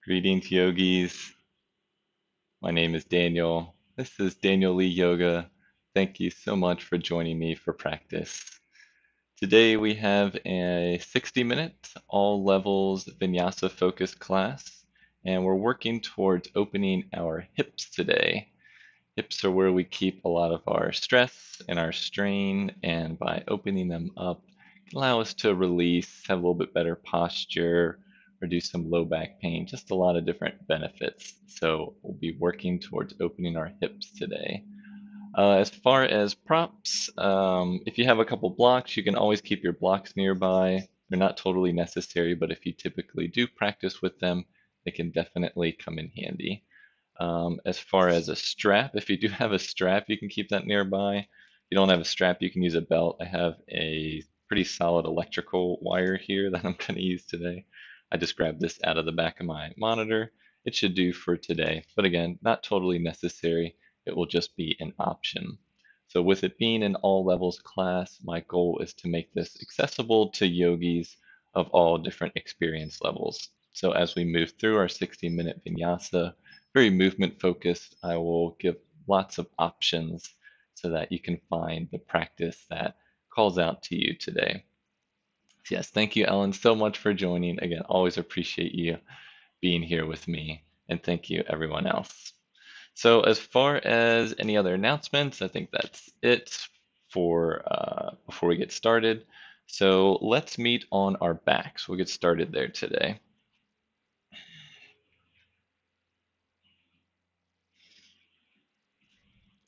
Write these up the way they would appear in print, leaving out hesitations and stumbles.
Greetings, yogis. My name is Daniel. This is Daniel Lee Yoga. Thank you so much for joining me for practice. Today we have a 60-minute, all levels Vinyasa focused class, and we're working towards opening our hips today. Hips are where we keep a lot of our stress and our strain, and by opening them up, it can allow us to release, have a little bit better posture, reduce some low back pain, just a lot of different benefits. So we'll be working towards opening our hips today. As far as props, if you have a couple blocks, you can always keep your blocks nearby. They're not totally necessary, but if you typically do practice with them, they can definitely come in handy. As far as a strap, if you do have a strap, you can keep that nearby. If you don't have a strap, you can use a belt. I have a pretty solid electrical wire here that I'm going to use today. I just grabbed this out of the back of my monitor. It should do for today, but again, not totally necessary. It will just be an option. So with it being an all levels class, my goal is to make this accessible to yogis of all different experience levels. So as we move through our 60-minute vinyasa, very movement focused. I will give lots of options so that you can find the practice that calls out to you today. Yes, thank you, Ellen, so much for joining. Again, always appreciate you being here with me, and thank you, everyone else. So, as far as any other announcements, I think that's it for before we get started. So, let's meet on our backs. We'll get started there today.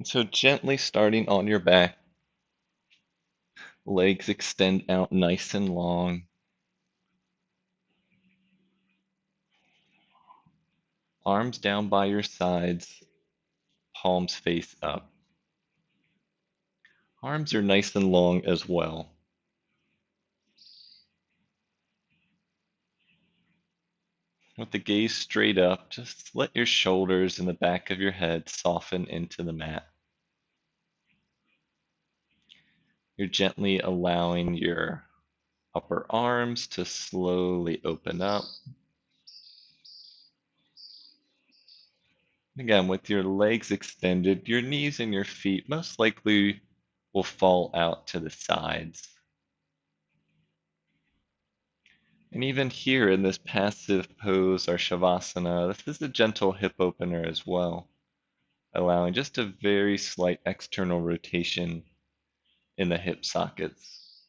So, gently starting on your back. Legs extend out nice and long. Arms down by your sides, palms face up. Arms are nice and long as well. With the gaze straight up, just let your shoulders and the back of your head soften into the mat. You're gently allowing your upper arms to slowly open up. Again, with your legs extended, your knees and your feet most likely will fall out to the sides. And even here in this passive pose or shavasana, this is a gentle hip opener as well, allowing just a very slight external rotation in the hip sockets.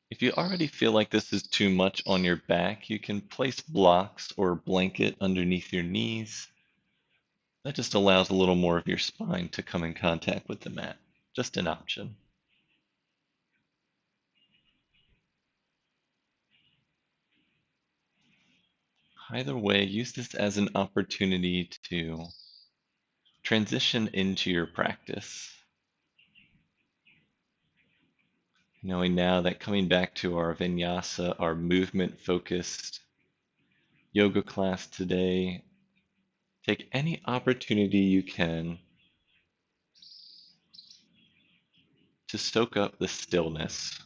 If you already feel like this is too much on your back, you can place blocks or a blanket underneath your knees. That just allows a little more of your spine to come in contact with the mat. Just an option. Either way, use this as an opportunity to transition into your practice. Knowing now that coming back to our vinyasa, our movement focused yoga class today, take any opportunity you can to soak up the stillness.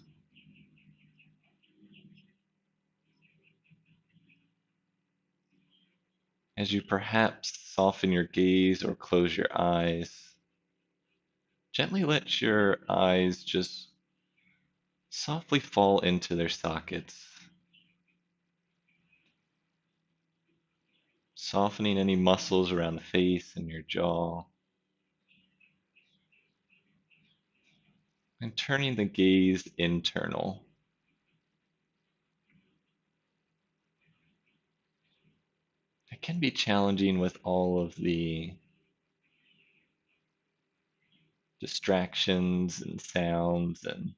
As you perhaps soften your gaze or close your eyes, gently let your eyes just softly fall into their sockets, softening any muscles around the face and your jaw, and turning the gaze internal. It can be challenging with all of the distractions and sounds and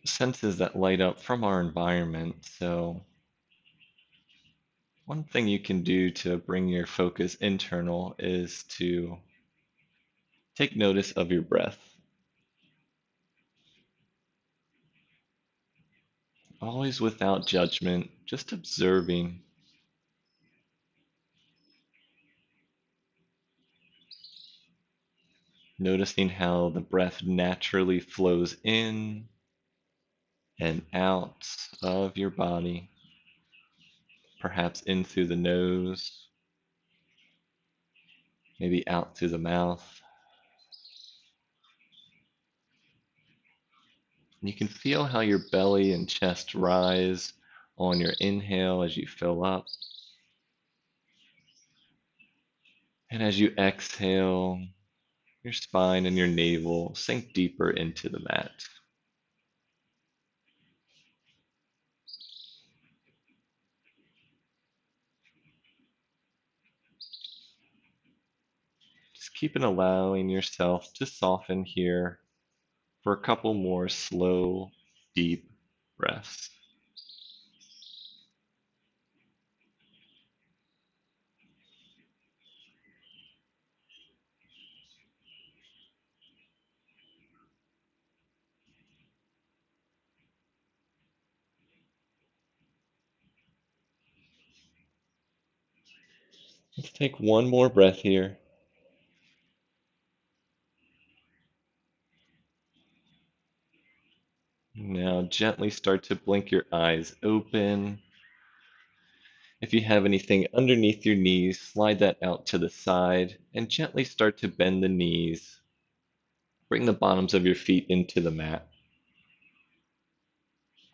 senses that light up from our environment. So, one thing you can do to bring your focus internal is to take notice of your breath. Always without judgment, just observing, noticing how the breath naturally flows in and out of your body, perhaps in through the nose, maybe out through the mouth. And you can feel how your belly and chest rise on your inhale as you fill up. And as you exhale, your spine and your navel sink deeper into the mat. Just keep on allowing yourself to soften here for a couple more slow, deep breaths. Let's take one more breath here. Now gently start to blink your eyes open. If you have anything underneath your knees, slide that out to the side and gently start to bend the knees. Bring the bottoms of your feet into the mat.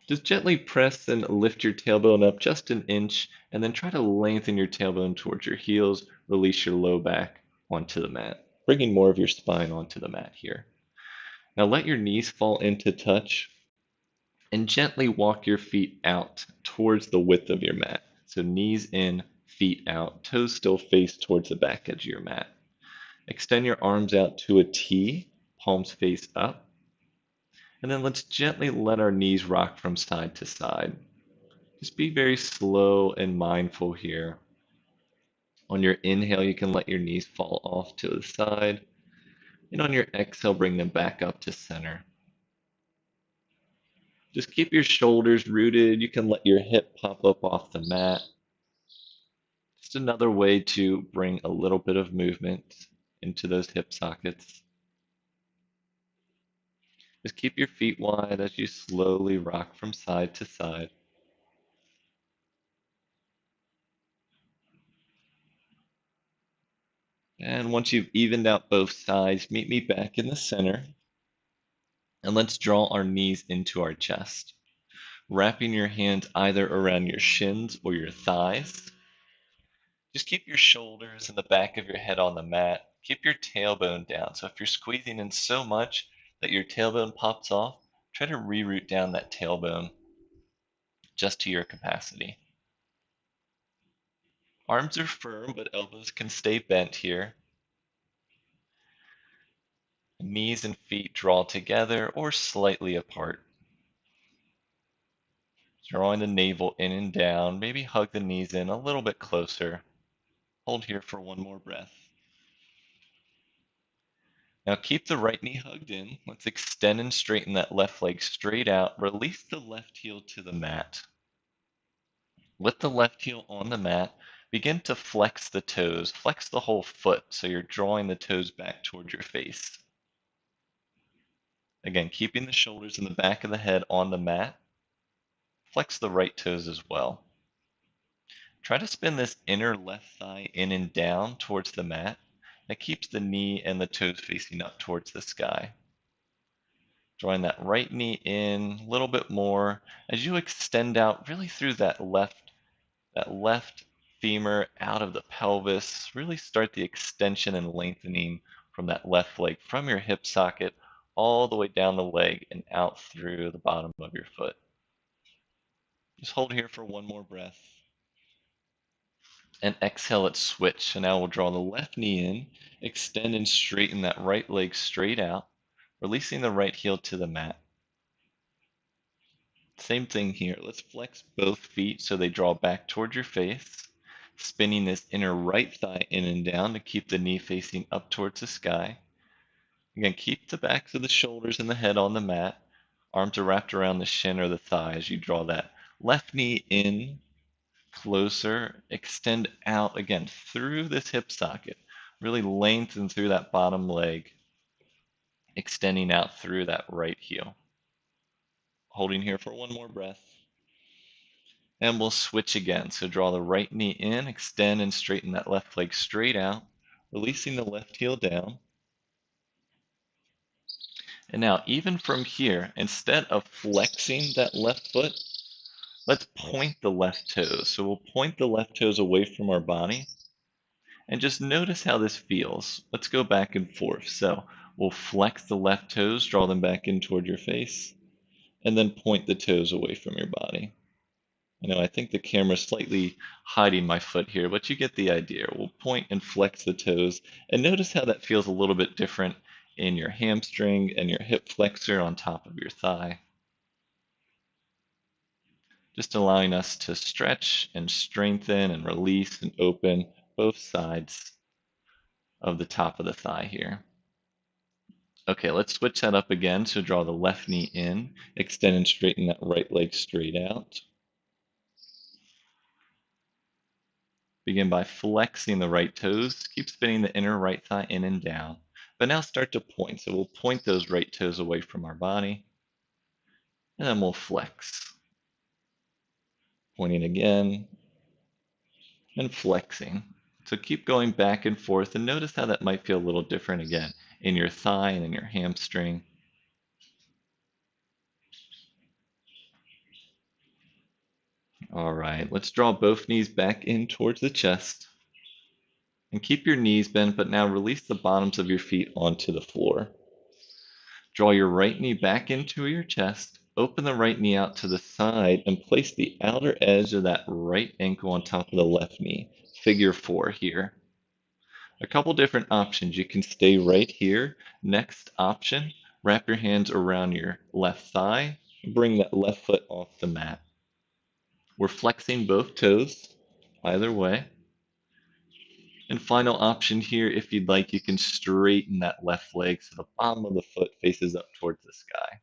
Just gently press and lift your tailbone up just an inch, and then try to lengthen your tailbone towards your heels. Release your low back onto the mat, bringing more of your spine onto the mat here. Now let your knees fall into touch and gently walk your feet out towards the width of your mat. So knees in, feet out, toes still face towards the back edge of your mat. Extend your arms out to a T, palms face up. And then let's gently let our knees rock from side to side. Just be very slow and mindful here. On your inhale, you can let your knees fall off to the side. And on your exhale, bring them back up to center. Just keep your shoulders rooted. You can let your hip pop up off the mat. Just another way to bring a little bit of movement into those hip sockets. Just keep your feet wide as you slowly rock from side to side. And once you've evened out both sides, meet me back in the center. And let's draw our knees into our chest, wrapping your hands either around your shins or your thighs. Just keep your shoulders and the back of your head on the mat. Keep your tailbone down. So if you're squeezing in so much that your tailbone pops off, try to reroute down that tailbone just to your capacity. Arms are firm, but elbows can stay bent here. Knees and feet draw together or slightly apart. Drawing the navel in and down, maybe hug the knees in a little bit closer. Hold here for one more breath. Now keep the right knee hugged in. Let's extend and straighten that left leg straight out. Release the left heel to the mat. Lift the left heel on the mat. Begin to flex the toes. Flex the whole foot so you're drawing the toes back towards your face. Again, keeping the shoulders and the back of the head on the mat. Flex the right toes as well. Try to spin this inner left thigh in and down towards the mat. That keeps the knee and the toes facing up towards the sky. Drawing that right knee in a little bit more as you extend out really through that left femur out of the pelvis. Really start the extension and lengthening from that left leg from your hip socket all the way down the leg and out through the bottom of your foot. Just hold here for one more breath. And exhale it, switch. So now we'll draw the left knee in, extend and straighten that right leg straight out, releasing the right heel to the mat. Same thing here. Let's flex both feet so they draw back towards your face. Spinning this inner right thigh in and down to keep the knee facing up towards the sky. Again, keep the backs of the shoulders and the head on the mat. Arms are wrapped around the shin or the thigh as you draw that left knee in, closer, extend out again through this hip socket. Really lengthen through that bottom leg, extending out through that right heel. Holding here for one more breath. And we'll switch again. So draw the right knee in, extend and straighten that left leg straight out, releasing the left heel down. And now, even from here, instead of flexing that left foot, let's point the left toes. So we'll point the left toes away from our body and just notice how this feels. Let's go back and forth. So we'll flex the left toes, draw them back in toward your face, and then point the toes away from your body. I think the camera's slightly hiding my foot here, but you get the idea. We'll point and flex the toes, and notice how that feels a little bit different in your hamstring and your hip flexor on top of your thigh. Just allowing us to stretch and strengthen and release and open both sides of the top of the thigh here. Okay, let's switch that up again. So draw the left knee in, extend and straighten that right leg straight out. Begin by flexing the right toes. Keep spinning the inner right thigh in and down. But now start to point. So we'll point those right toes away from our body. And then we'll flex. Pointing again. And flexing. So keep going back and forth. And notice how that might feel a little different again in your thigh and in your hamstring. All right, let's draw both knees back in towards the chest. And keep your knees bent, but now release the bottoms of your feet onto the floor. Draw your right knee back into your chest, open the right knee out to the side, and place the outer edge of that right ankle on top of the left knee. Figure 4 here. A couple different options. You can stay right here. Next option, wrap your hands around your left thigh, bring that left foot off the mat. We're flexing both toes, either way. And final option here, if you'd like, you can straighten that left leg so the bottom of the foot faces up towards the sky.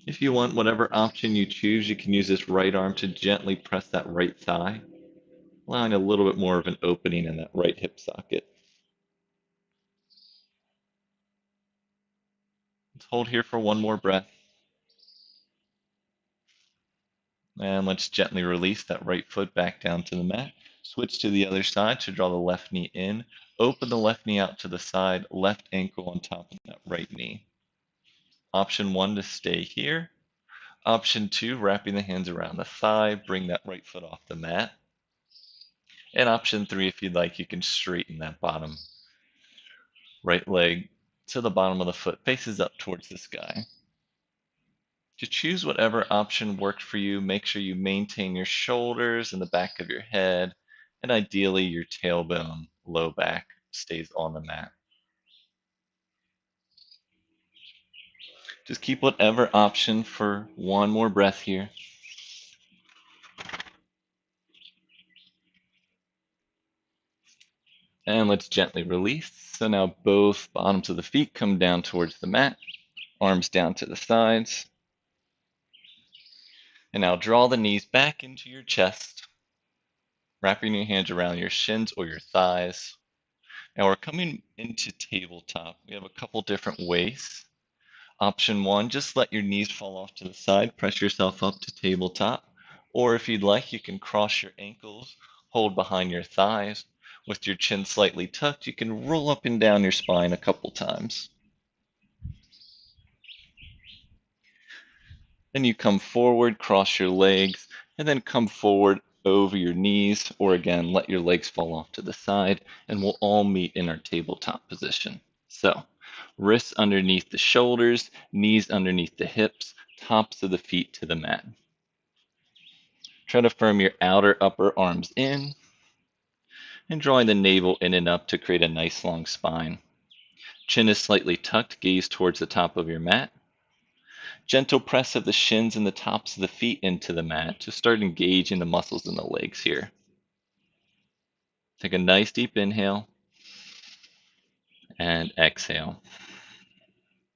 If you want, whatever option you choose, you can use this right arm to gently press that right thigh, allowing a little bit more of an opening in that right hip socket. Let's hold here for one more breath. And let's gently release that right foot back down to the mat. Switch to the other side to draw the left knee in. Open the left knee out to the side, left ankle on top of that right knee. Option 1 to stay here. Option 2, wrapping the hands around the thigh, bring that right foot off the mat. And option 3, if you'd like, you can straighten that bottom right leg to the bottom of the foot, faces up towards the sky. To choose whatever option worked for you, make sure you maintain your shoulders and the back of your head, and ideally your tailbone, low back stays on the mat. Just keep whatever option for one more breath here. And let's gently release. So now both bottoms of the feet come down towards the mat, arms down to the sides. And now draw the knees back into your chest, wrapping your hands around your shins or your thighs. Now we're coming into tabletop. We have a couple different ways. Option 1, just let your knees fall off to the side, press yourself up to tabletop. Or if you'd like, you can cross your ankles, hold behind your thighs. With your chin slightly tucked, you can roll up and down your spine a couple times. Then you come forward, cross your legs, and then come forward over your knees, or again, let your legs fall off to the side, and we'll all meet in our tabletop position. So, wrists underneath the shoulders, knees underneath the hips, tops of the feet to the mat. Try to firm your outer upper arms in, and drawing the navel in and up to create a nice long spine. Chin is slightly tucked, gaze towards the top of your mat. Gentle press of the shins and the tops of the feet into the mat to start engaging the muscles in the legs here. Take a nice deep inhale and exhale.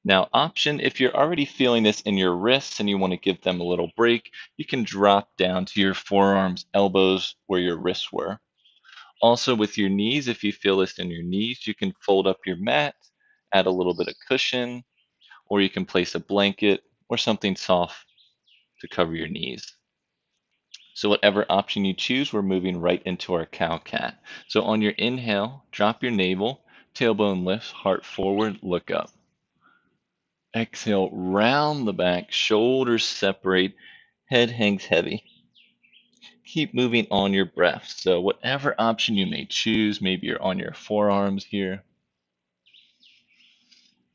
Now, option, if you're already feeling this in your wrists and you want to give them a little break, you can drop down to your forearms, elbows, where your wrists were. Also with your knees, if you feel this in your knees, you can fold up your mat, add a little bit of cushion, or you can place a blanket or something soft to cover your knees. So whatever option you choose, we're moving right into our cow cat. So on your inhale, drop your navel, tailbone lifts, heart forward, look up. Exhale, round the back, shoulders separate, head hangs heavy. Keep moving on your breath. So whatever option you may choose, maybe you're on your forearms here.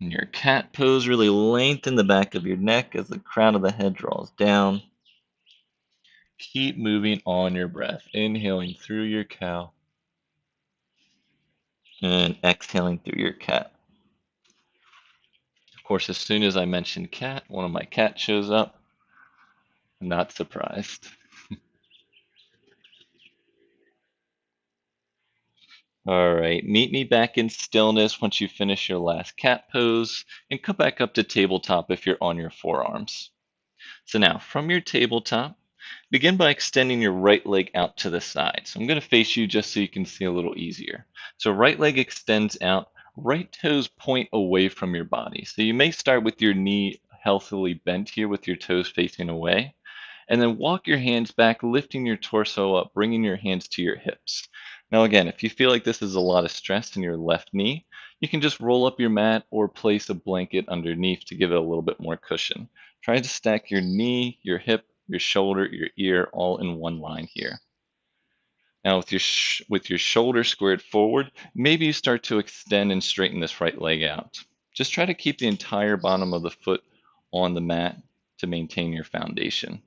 In your cat pose, really lengthen the back of your neck as the crown of the head draws down. Keep moving on your breath, inhaling through your cow and exhaling through your cat. Of course, as soon as I mention cat, one of my cats shows up. I'm not surprised. All right, meet me back in stillness once you finish your last cat pose and come back up to tabletop if you're on your forearms. So now, from your tabletop, begin by extending your right leg out to the side. So I'm going to face you just so you can see a little easier. So right leg extends out, right toes point away from your body. So you may start with your knee healthily bent here with your toes facing away. And then walk your hands back, lifting your torso up, bringing your hands to your hips. Now, again, if you feel like this is a lot of stress in your left knee, you can just roll up your mat or place a blanket underneath to give it a little bit more cushion. Try to stack your knee, your hip, your shoulder, your ear all in one line here. Now, with your shoulder squared forward, maybe you start to extend and straighten this right leg out. Just try to keep the entire bottom of the foot on the mat to maintain your foundation.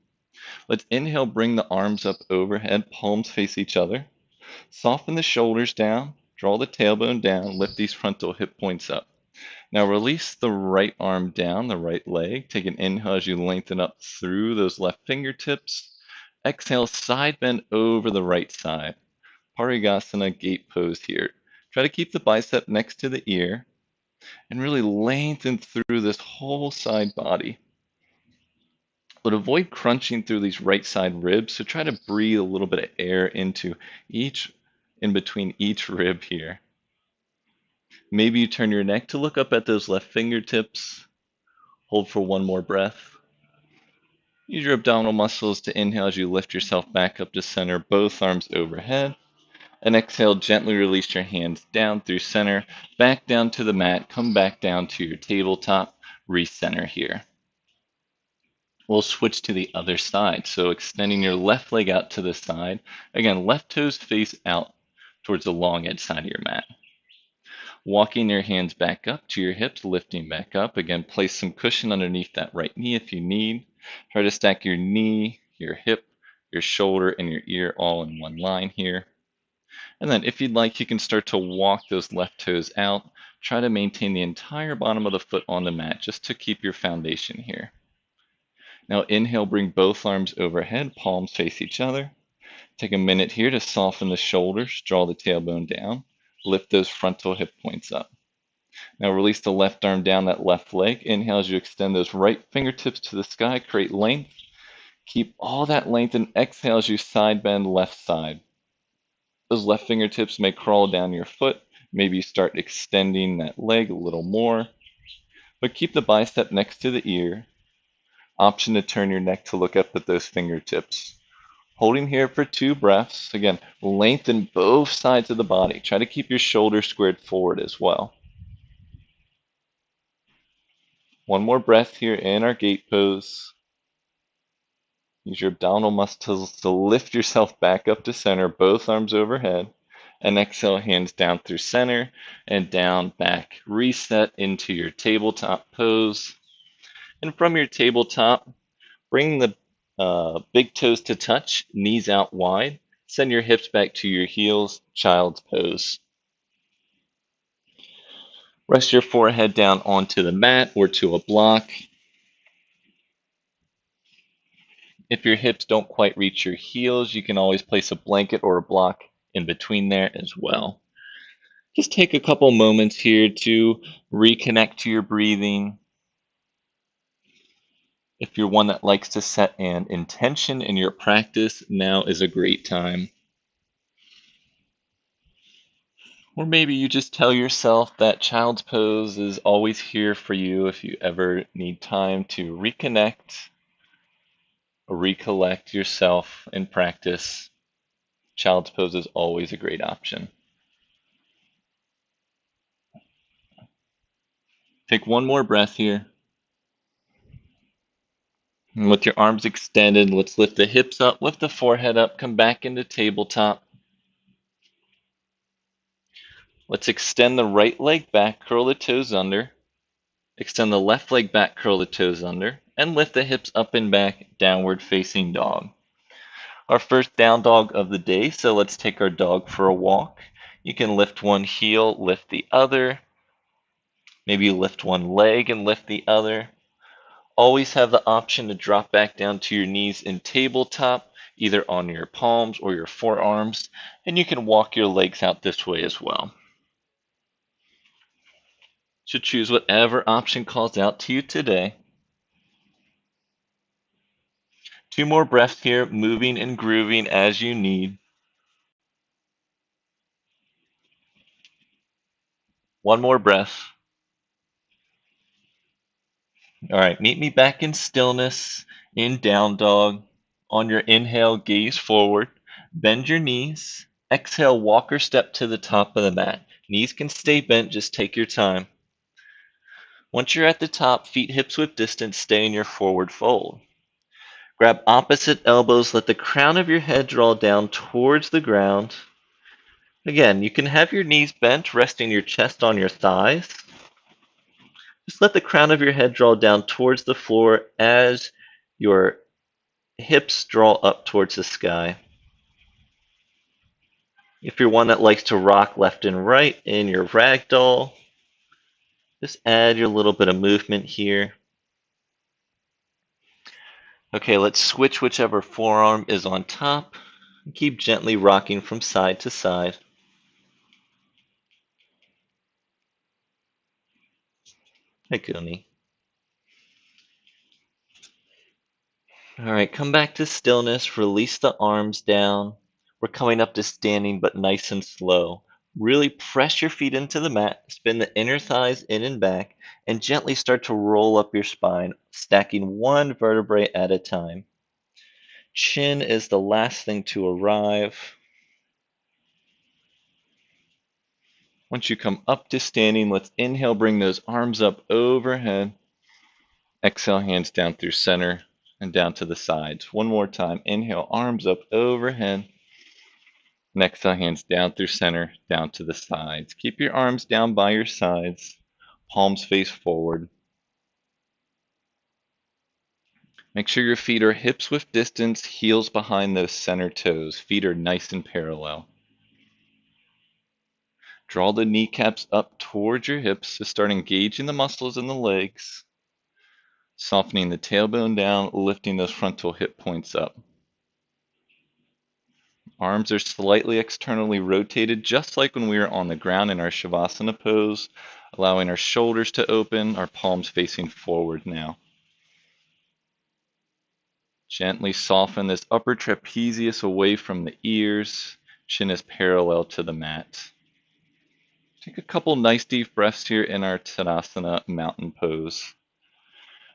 Let's inhale, bring the arms up overhead, palms face each other. Soften the shoulders down, draw the tailbone down, lift these frontal hip points up. Now release the right arm down, the right leg. Take an inhale as you lengthen up through those left fingertips. Exhale, side bend over the right side. Parigasana gate pose here. Try to keep the bicep next to the ear and really lengthen through this whole side body. But avoid crunching through these right side ribs. So try to breathe a little bit of air in between each rib here. Maybe you turn your neck to look up at those left fingertips. Hold for one more breath. Use your abdominal muscles to inhale as you lift yourself back up to center, both arms overhead. And exhale, gently release your hands down through center, back down to the mat, come back down to your tabletop, recenter here. We'll switch to the other side. So extending your left leg out to the side. Again, left toes face out towards the long edge side of your mat. Walking your hands back up to your hips, lifting back up. Again, place some cushion underneath that right knee if you need. Try to stack your knee, your hip, your shoulder, and your ear all in one line here. And then if you'd like, you can start to walk those left toes out. Try to maintain the entire bottom of the foot on the mat just to keep your foundation here. Now inhale, bring both arms overhead, palms face each other. Take a minute here to soften the shoulders, draw the tailbone down, lift those frontal hip points up. Now release the left arm down that left leg. Inhale as you extend those right fingertips to the sky, create length. Keep all that length and exhale as you side bend left side. Those left fingertips may crawl down your foot. Maybe you start extending that leg a little more, but keep the bicep next to the ear. Option to turn your neck to look up at those fingertips. Holding here for 2 breaths. Again, lengthen both sides of the body. Try to keep your shoulders squared forward as well. One more breath here in our gate pose. Use your abdominal muscles to lift yourself back up to center, both arms overhead. And exhale, hands down through center and down, back. Reset into your tabletop pose. And from your tabletop, bring the big toes to touch, knees out wide. Send your hips back to your heels, child's pose. Rest your forehead down onto the mat or to a block. If your hips don't quite reach your heels, you can always place a blanket or a block in between there as well. Just take a couple moments here to reconnect to your breathing. If you're one that likes to set an intention in your practice, now is a great time. Or maybe you just tell yourself that child's pose is always here for you if you ever need time to reconnect or recollect yourself in practice. Child's pose is always a great option. Take one more breath here. And with your arms extended, let's lift the hips up, lift the forehead up, come back into tabletop. Let's extend the right leg back, curl the toes under. Extend the left leg back, curl the toes under, and lift the hips up and back, downward facing dog. Our first down dog of the day, so let's take our dog for a walk. You can lift one heel, lift the other. Maybe lift one leg and lift the other. Always have the option to drop back down to your knees in tabletop, either on your palms or your forearms, and you can walk your legs out this way as well. So choose whatever option calls out to you today. 2 more breaths here, moving and grooving as you need. 1 more breath. All right, meet me back in stillness, in down dog. On your inhale, gaze forward, bend your knees. Exhale, walk or step to the top of the mat. Knees can stay bent, just take your time. Once you're at the top, feet hips width distance, stay in your forward fold. Grab opposite elbows, let the crown of your head draw down towards the ground. Again, you can have your knees bent, resting your chest on your thighs. Just let the crown of your head draw down towards the floor as your hips draw up towards the sky. If you're one that likes to rock left and right in your ragdoll, just add your little bit of movement here. Okay, let's switch whichever forearm is on top. Keep gently rocking from side to side. Hey, Goonie. All right, come back to stillness. Release the arms down. We're coming up to standing, but nice and slow. Really press your feet into the mat. Spin the inner thighs in and back, and gently start to roll up your spine, stacking one vertebrae at a time. Chin is the last thing to arrive. Once you come up to standing, let's inhale, bring those arms up overhead. Exhale, hands down through center and down to the sides. One more time. Inhale, arms up overhead. And exhale, hands down through center, down to the sides. Keep your arms down by your sides. Palms face forward. Make sure your feet are hips width distance, heels behind those center toes. Feet are nice and parallel. Draw the kneecaps up towards your hips to start engaging the muscles in the legs. Softening the tailbone down, lifting those frontal hip points up. Arms are slightly externally rotated, just like when we are on the ground in our Shavasana pose, allowing our shoulders to open, our palms facing forward now. Gently soften this upper trapezius away from the ears. Chin is parallel to the mat. Take a couple nice deep breaths here in our Tadasana mountain pose.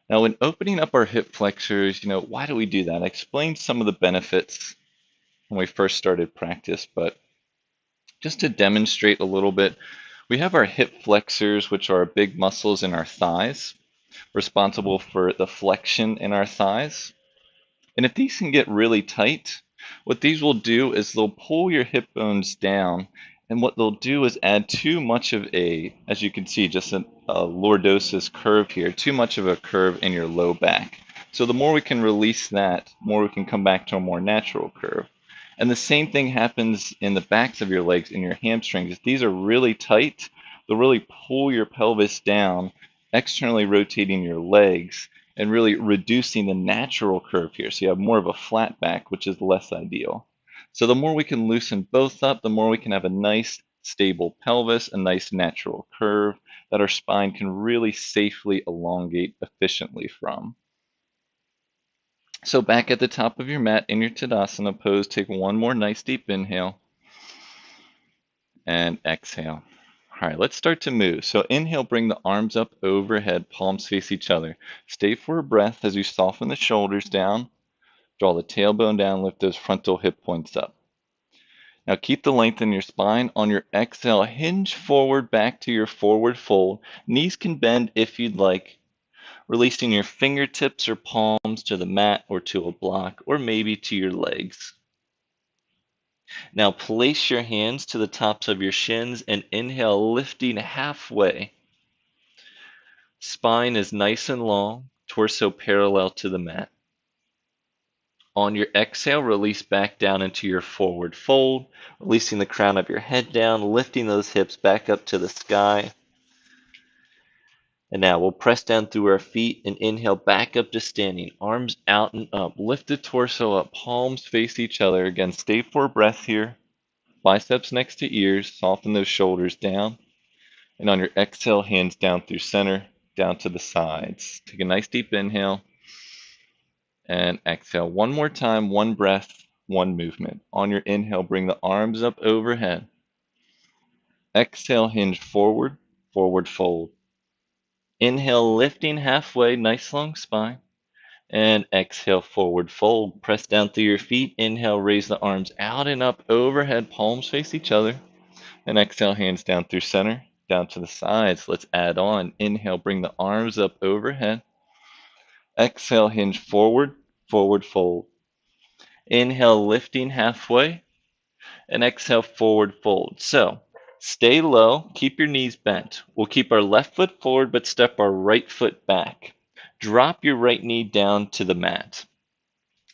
Now, when opening up our hip flexors, why do we do that? I explained some of the benefits when we first started practice, but just to demonstrate a little bit, we have our hip flexors, which are big muscles in our thighs, responsible for the flexion in our thighs. And if these can get really tight, what these will do is they'll pull your hip bones down. And what they'll do is add too much of as you can see, just a lordosis curve here, too much of a curve in your low back. So the more we can release that, the more we can come back to a more natural curve. And the same thing happens in the backs of your legs, in your hamstrings. If these are really tight, they'll really pull your pelvis down, externally rotating your legs and really reducing the natural curve here. So you have more of a flat back, which is less ideal. So the more we can loosen both up, the more we can have a nice stable pelvis, a nice natural curve that our spine can really safely elongate efficiently from. So back at the top of your mat in your Tadasana pose, take one more nice deep inhale. and exhale. All right, let's start to move. So inhale, bring the arms up overhead, palms face each other. Stay for a breath as you soften the shoulders down. Draw the tailbone down, lift those frontal hip points up. Now keep the length in your spine. On your exhale, hinge forward back to your forward fold. Knees can bend if you'd like, releasing your fingertips or palms to the mat or to a block or maybe to your legs. Now place your hands to the tops of your shins and inhale, lifting halfway. Spine is nice and long, torso parallel to the mat. On your exhale, release back down into your forward fold, releasing the crown of your head down, lifting those hips back up to the sky. And now we'll press down through our feet and inhale back up to standing, arms out and up. Lift the torso up, palms face each other. Again, stay for a breath here. Biceps next to ears, soften those shoulders down. And on your exhale, hands down through center, down to the sides. Take a nice deep inhale and exhale. One more time, one breath, one movement. On your inhale, bring the arms up overhead. Exhale, hinge forward, forward fold. Inhale, lifting halfway, nice long spine. And exhale, forward fold. Press down through your feet. Inhale, raise the arms out and up overhead, palms face each other. And exhale, hands down through center, down to the sides. Let's add on. Inhale, bring the arms up overhead. Exhale, hinge forward, forward fold. Inhale, lifting halfway. And exhale, forward fold. So stay low, keep your knees bent. We'll keep our left foot forward, but step our right foot back. Drop your right knee down to the mat.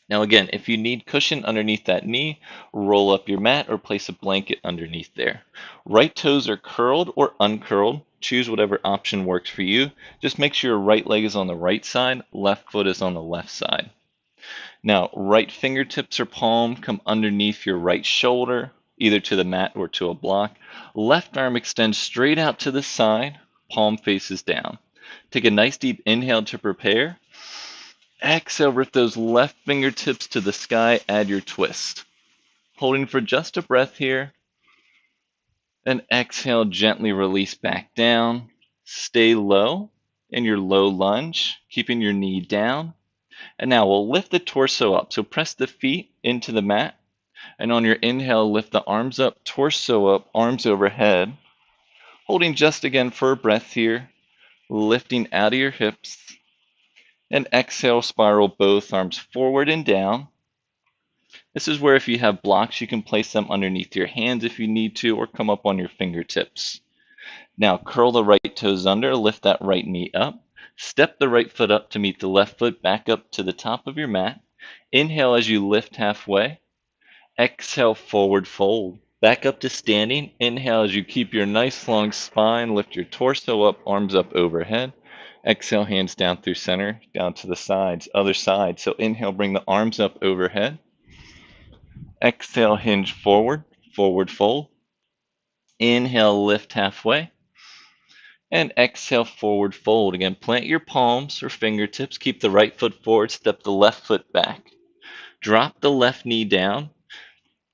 Now again, if you need cushion underneath that knee, roll up your mat or place a blanket underneath there. Right toes are curled or uncurled. Choose whatever option works for you. Just make sure your right leg is on the right side, left foot is on the left side. Now, right fingertips or palm come underneath your right shoulder, either to the mat or to a block. Left arm extends straight out to the side, palm faces down. Take a nice deep inhale to prepare. Exhale, lift those left fingertips to the sky, add your twist. Holding for just a breath here. And exhale, gently release back down. Stay low in your low lunge, keeping your knee down. And now we'll lift the torso up. So press the feet into the mat. And on your inhale, lift the arms up, torso up, arms overhead. Holding just again for a breath here. Lifting out of your hips. And exhale, spiral both arms forward and down. This is where if you have blocks, you can place them underneath your hands if you need to, or come up on your fingertips. Now curl the right toes under, lift that right knee up. Step the right foot up to meet the left foot, back up to the top of your mat. Inhale as you lift halfway. Exhale, forward fold. Back up to standing. Inhale as you keep your nice long spine, lift your torso up, arms up overhead. Exhale, hands down through center, down to the sides, other side. So inhale, bring the arms up overhead. Exhale, hinge forward, forward fold. Inhale, lift halfway. And exhale, forward fold. Again, plant your palms or fingertips. Keep the right foot forward, step the left foot back. Drop the left knee down.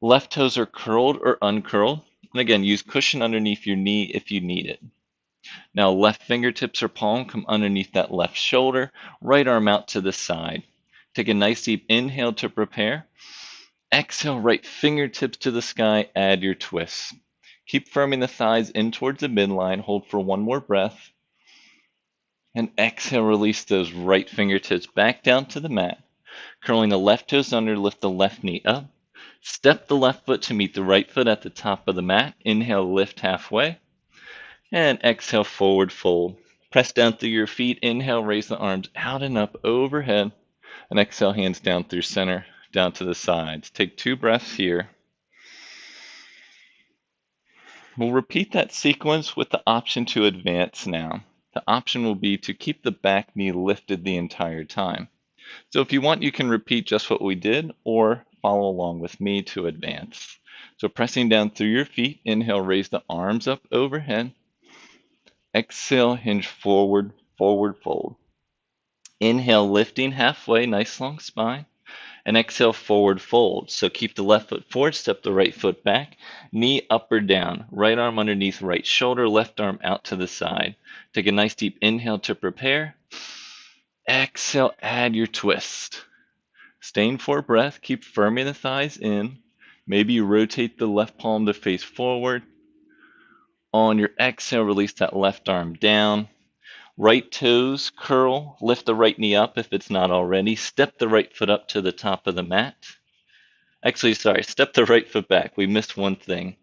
Left toes are curled or uncurled. And again, use cushion underneath your knee if you need it. Now, left fingertips or palm come underneath that left shoulder. Right arm out to the side. Take a nice deep inhale to prepare. Exhale, right fingertips to the sky, add your twist. Keep firming the thighs in towards the midline. Hold for one more breath. And exhale, release those right fingertips back down to the mat. Curling the left toes under, lift the left knee up. Step the left foot to meet the right foot at the top of the mat. Inhale, lift halfway. And exhale, forward fold. Press down through your feet. Inhale, raise the arms out and up overhead. And exhale, hands down through center, down to the sides. Take 2 breaths here. We'll repeat that sequence with the option to advance now. The option will be to keep the back knee lifted the entire time. So if you want, you can repeat just what we did or follow along with me to advance. So pressing down through your feet, inhale, raise the arms up overhead. Exhale, hinge forward, forward fold. Inhale, lifting halfway, nice long spine. And exhale, forward fold. So keep the left foot forward, step the right foot back, knee up or down, right arm underneath right shoulder, left arm out to the side. Take a nice deep inhale to prepare. Exhale, add your twist. Staying for breath, keep firming the thighs in. Maybe you rotate the left palm to face forward. On your exhale, release that left arm down. Right toes curl, lift the right knee up if it's not already. Step the right foot up to the top of the mat. Actually, sorry, step the right foot back. We missed one thing.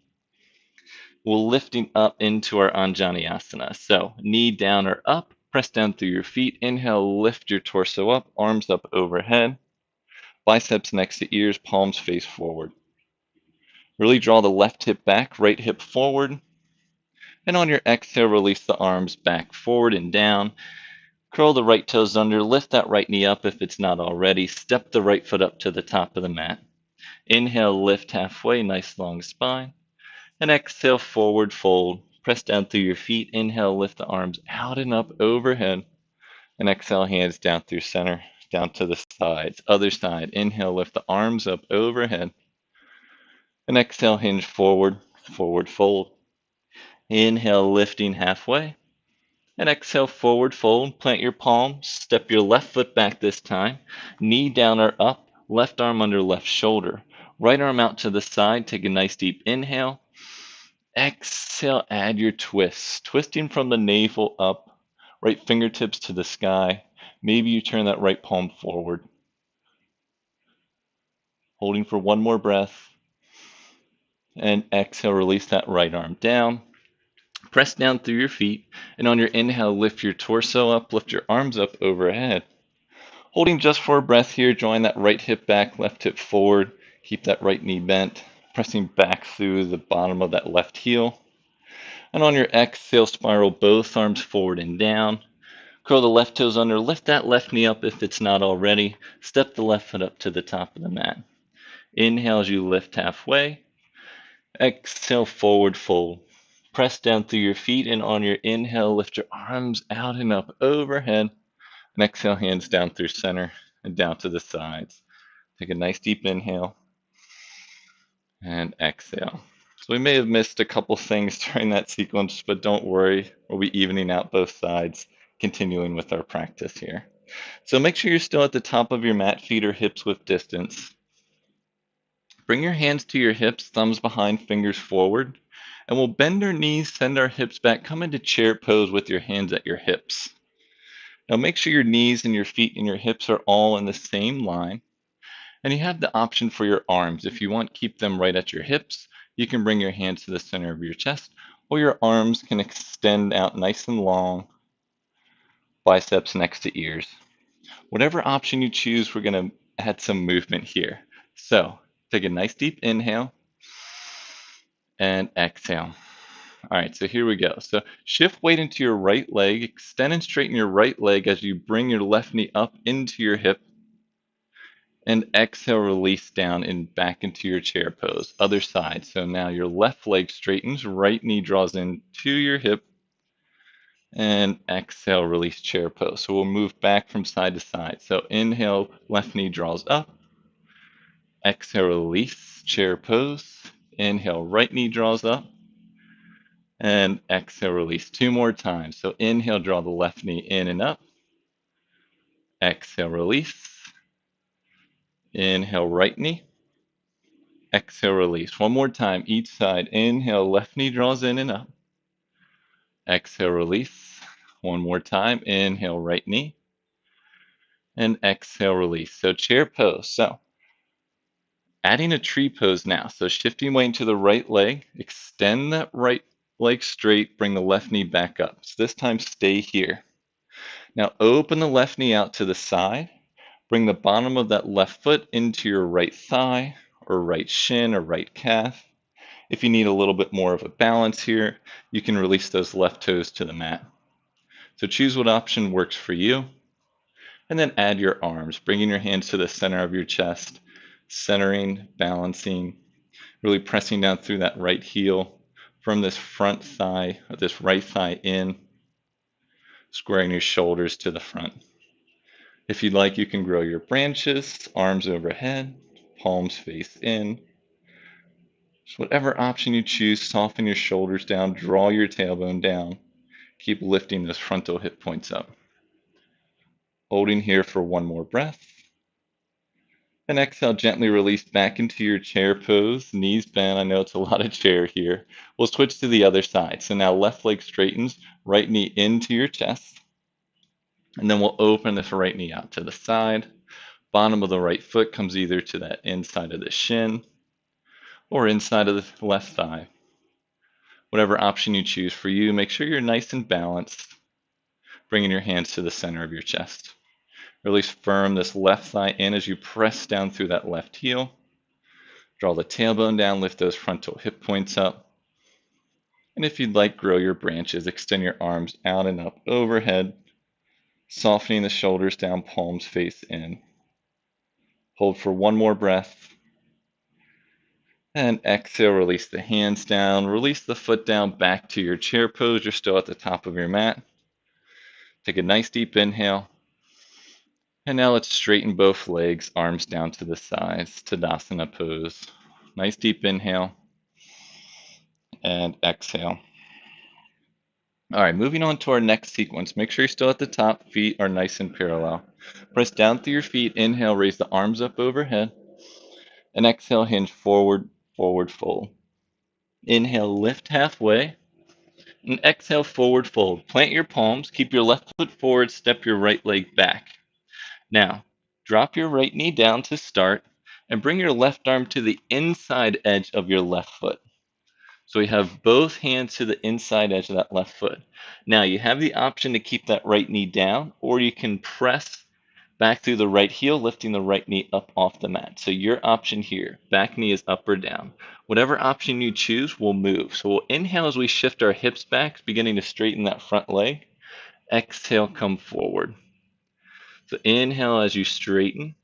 We're lifting up into our Anjaneyasana. So knee down or up, press down through your feet. Inhale, lift your torso up, arms up overhead. Biceps next to ears, palms face forward. Really draw the left hip back, right hip forward. And on your exhale, release the arms back, forward and down. Curl the right toes under, lift that right knee up if it's not already. Step the right foot up to the top of the mat. Inhale, lift halfway, nice long spine. And exhale, forward fold. Press down through your feet. Inhale, lift the arms out and up overhead. And exhale, hands down through center, down to the sides. Other side. Inhale, lift the arms up overhead. And exhale, hinge forward, forward fold. Inhale, lifting halfway. And exhale, forward fold. Plant your palms. Step your left foot back this time. Knee down or up. Left arm under left shoulder. Right arm out to the side. Take a nice deep inhale. Exhale, add your twist. Twisting from the navel up. Right fingertips to the sky. Maybe you turn that right palm forward. Holding for one more breath. And exhale, release that right arm down. Press down through your feet, and on your inhale, lift your torso up, lift your arms up overhead. Holding just for a breath here, drawing that right hip back, left hip forward. Keep that right knee bent, pressing back through the bottom of that left heel. And on your exhale, spiral both arms forward and down. Curl the left toes under, lift that left knee up if it's not already. Step the left foot up to the top of the mat. Inhale as you lift halfway. Exhale, forward fold. Press down through your feet, and on your inhale, lift your arms out and up overhead. And exhale, hands down through center and down to the sides. Take a nice deep inhale and exhale. So we may have missed a couple things during that sequence, but don't worry, we'll be evening out both sides, continuing with our practice here. So make sure you're still at the top of your mat, feet or hips width distance. Bring your hands to your hips, thumbs behind, fingers forward. And we'll bend our knees, send our hips back, come into chair pose with your hands at your hips. Now make sure your knees and your feet and your hips are all in the same line. And you have the option for your arms. If you want, keep them right at your hips. You can bring your hands to the center of your chest, or your arms can extend out nice and long, biceps next to ears. Whatever option you choose, we're going to add some movement here. So take a nice deep inhale and exhale. All right, so here we go. So shift weight into your right leg, extend and straighten your right leg as you bring your left knee up into your hip, and exhale, release down and back into your chair pose. Other side. So now your left leg straightens, right knee draws in to your hip, and exhale, release chair pose. So we'll move back from side to side. So inhale, left knee draws up, exhale, release chair pose. Inhale, right knee draws up, and exhale, release two more times. So inhale, draw the left knee in and up. Exhale, release. Inhale, right knee. Exhale, release. One more time, each side. Inhale, left knee draws in and up. Exhale, release. One more time. Inhale, right knee. And exhale, release. So chair pose. So adding a tree pose now. So shifting weight into the right leg. Extend that right leg straight. Bring the left knee back up. So this time, stay here. Now open the left knee out to the side. Bring the bottom of that left foot into your right thigh or right shin or right calf. If you need a little bit more of a balance here, you can release those left toes to the mat. So choose what option works for you. And then add your arms, bringing your hands to the center of your chest, centering, balancing, really pressing down through that right heel from this front thigh, or this right thigh in, squaring your shoulders to the front. If you'd like, you can grow your branches, arms overhead, palms face in. Just whatever option you choose, soften your shoulders down, draw your tailbone down. Keep lifting those frontal hip points up. Holding here for one more breath. And exhale, gently release back into your chair pose, knees bent. I know it's a lot of chair here. We'll switch to the other side. So now left leg straightens, right knee into your chest. And then we'll open this right knee out to the side. Bottom of the right foot comes either to that inside of the shin or inside of the left thigh. Whatever option you choose for you, make sure you're nice and balanced, bringing your hands to the center of your chest. Release firm this left thigh in as you press down through that left heel. Draw the tailbone down, lift those frontal hip points up. And if you'd like, grow your branches, extend your arms out and up overhead, softening the shoulders down, palms face in. Hold for one more breath. And exhale, release the hands down, release the foot down back to your chair pose. You're still at the top of your mat. Take a nice deep inhale. And now let's straighten both legs, arms down to the sides, Tadasana pose. Nice deep inhale and exhale. All right, moving on to our next sequence. Make sure you're still at the top, feet are nice and parallel. Press down through your feet, inhale, raise the arms up overhead, and exhale, hinge forward, forward fold. Inhale, lift halfway, and exhale, forward fold. Plant your palms, keep your left foot forward, step your right leg back. Now, drop your right knee down to start, and bring your left arm to the inside edge of your left foot. So we have both hands to the inside edge of that left foot. Now you have the option to keep that right knee down, or you can press back through the right heel, lifting the right knee up off the mat. So your option here, back knee is up or down. Whatever option you choose will move. So we'll inhale as we shift our hips back, beginning to straighten that front leg. Exhale, come forward. So inhale as you straighten.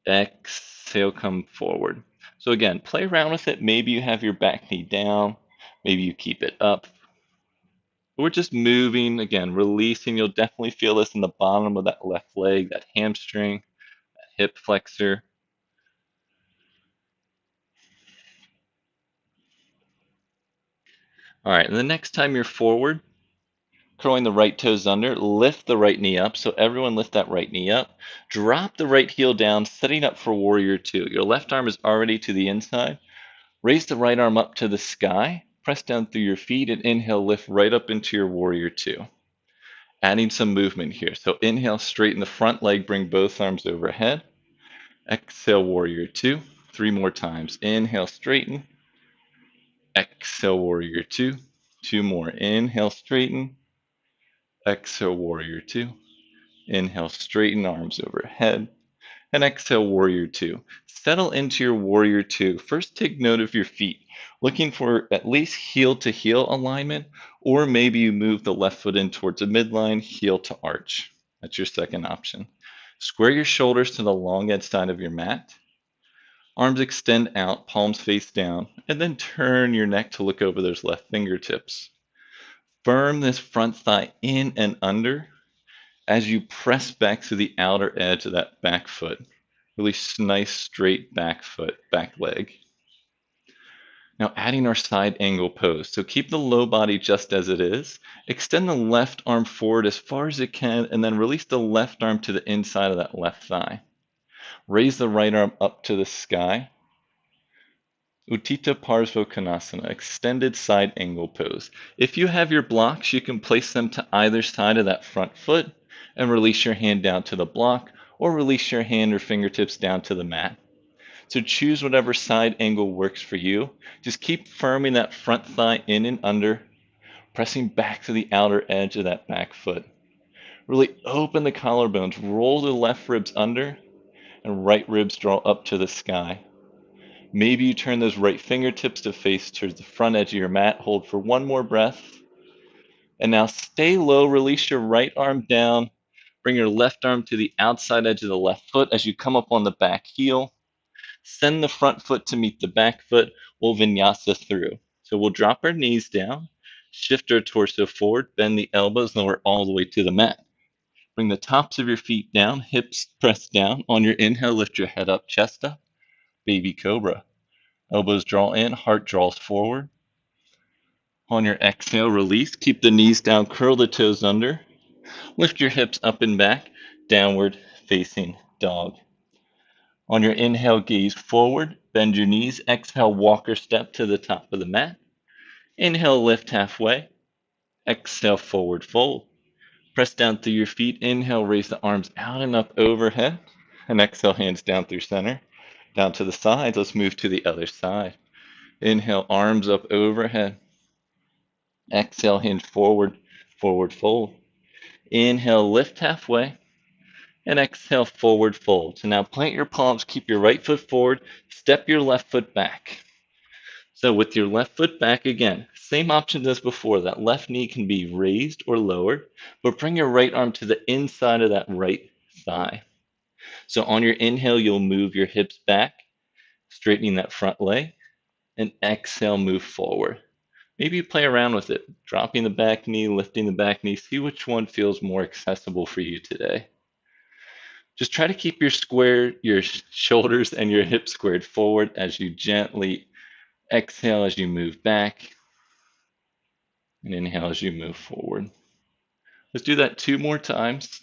Exhale, come forward. So again, play around with it. Maybe you have your back knee down. Maybe you keep it up. We're just moving, again, releasing. You'll definitely feel this in the bottom of that left leg, that hamstring, that hip flexor. All right, and the next time you're forward, curling the right toes under, lift the right knee up. So everyone lift that right knee up. Drop the right heel down, setting up for warrior two. Your left arm is already to the inside. Raise the right arm up to the sky. Press down through your feet and inhale, lift right up into your warrior two. Adding some movement here. So inhale, straighten the front leg, bring both arms overhead. Exhale, warrior two. 3 more times. Inhale, straighten. Exhale, warrior two. 2 more. Inhale, straighten. Exhale, warrior two. Inhale, straighten, arms overhead. And exhale, warrior two. Settle into your warrior two. First, take note of your feet, looking for at least heel to heel alignment, or maybe you move the left foot in towards the midline, heel to arch. That's your second option. Square your shoulders to the long edge side of your mat. Arms extend out, palms face down, and then turn your neck to look over those left fingertips. Firm this front thigh in and under as you press back to the outer edge of that back foot. Really nice straight back foot, back leg. Now adding our side angle pose. So keep the low body just as it is. Extend the left arm forward as far as it can, and then release the left arm to the inside of that left thigh. Raise the right arm up to the sky. Utthita Parsva extended side angle pose. If you have your blocks, you can place them to either side of that front foot and release your hand down to the block, or release your hand or fingertips down to the mat. So choose whatever side angle works for you. Just keep firming that front thigh in and under, pressing back to the outer edge of that back foot. Really open the collarbones, roll the left ribs under, and right ribs draw up to the sky. Maybe you turn those right fingertips to face towards the front edge of your mat. Hold for one more breath. And now stay low, release your right arm down. Bring your left arm to the outside edge of the left foot as you come up on the back heel. Send the front foot to meet the back foot. We'll vinyasa through. So we'll drop our knees down, shift our torso forward, bend the elbows, lower all the way to the mat. Bring the tops of your feet down, hips pressed down. On your inhale, lift your head up, chest up, baby cobra. Elbows draw in, heart draws forward. On your exhale, release. Keep the knees down, curl the toes under. Lift your hips up and back, downward facing dog. On your inhale, gaze forward, bend your knees. Exhale, walk or step to the top of the mat. Inhale, lift halfway. Exhale, forward fold. Press down through your feet. Inhale, raise the arms out and up overhead. And exhale, hands down through center. Down to the sides. Let's move to the other side. Inhale, arms up overhead. Exhale, hinge forward, forward fold. Inhale, lift halfway. And exhale, forward fold. So now plant your palms, keep your right foot forward, step your left foot back. So with your left foot back again, same options as before. That left knee can be raised or lowered, but bring your right arm to the inside of that right thigh. So on your inhale, you'll move your hips back, straightening that front leg, and exhale, move forward. Maybe play around with it, dropping the back knee, lifting the back knee, see which one feels more accessible for you today. Just try to keep your shoulders and your hips squared forward as you gently exhale as you move back and inhale as you move forward. Let's do that 2 more times,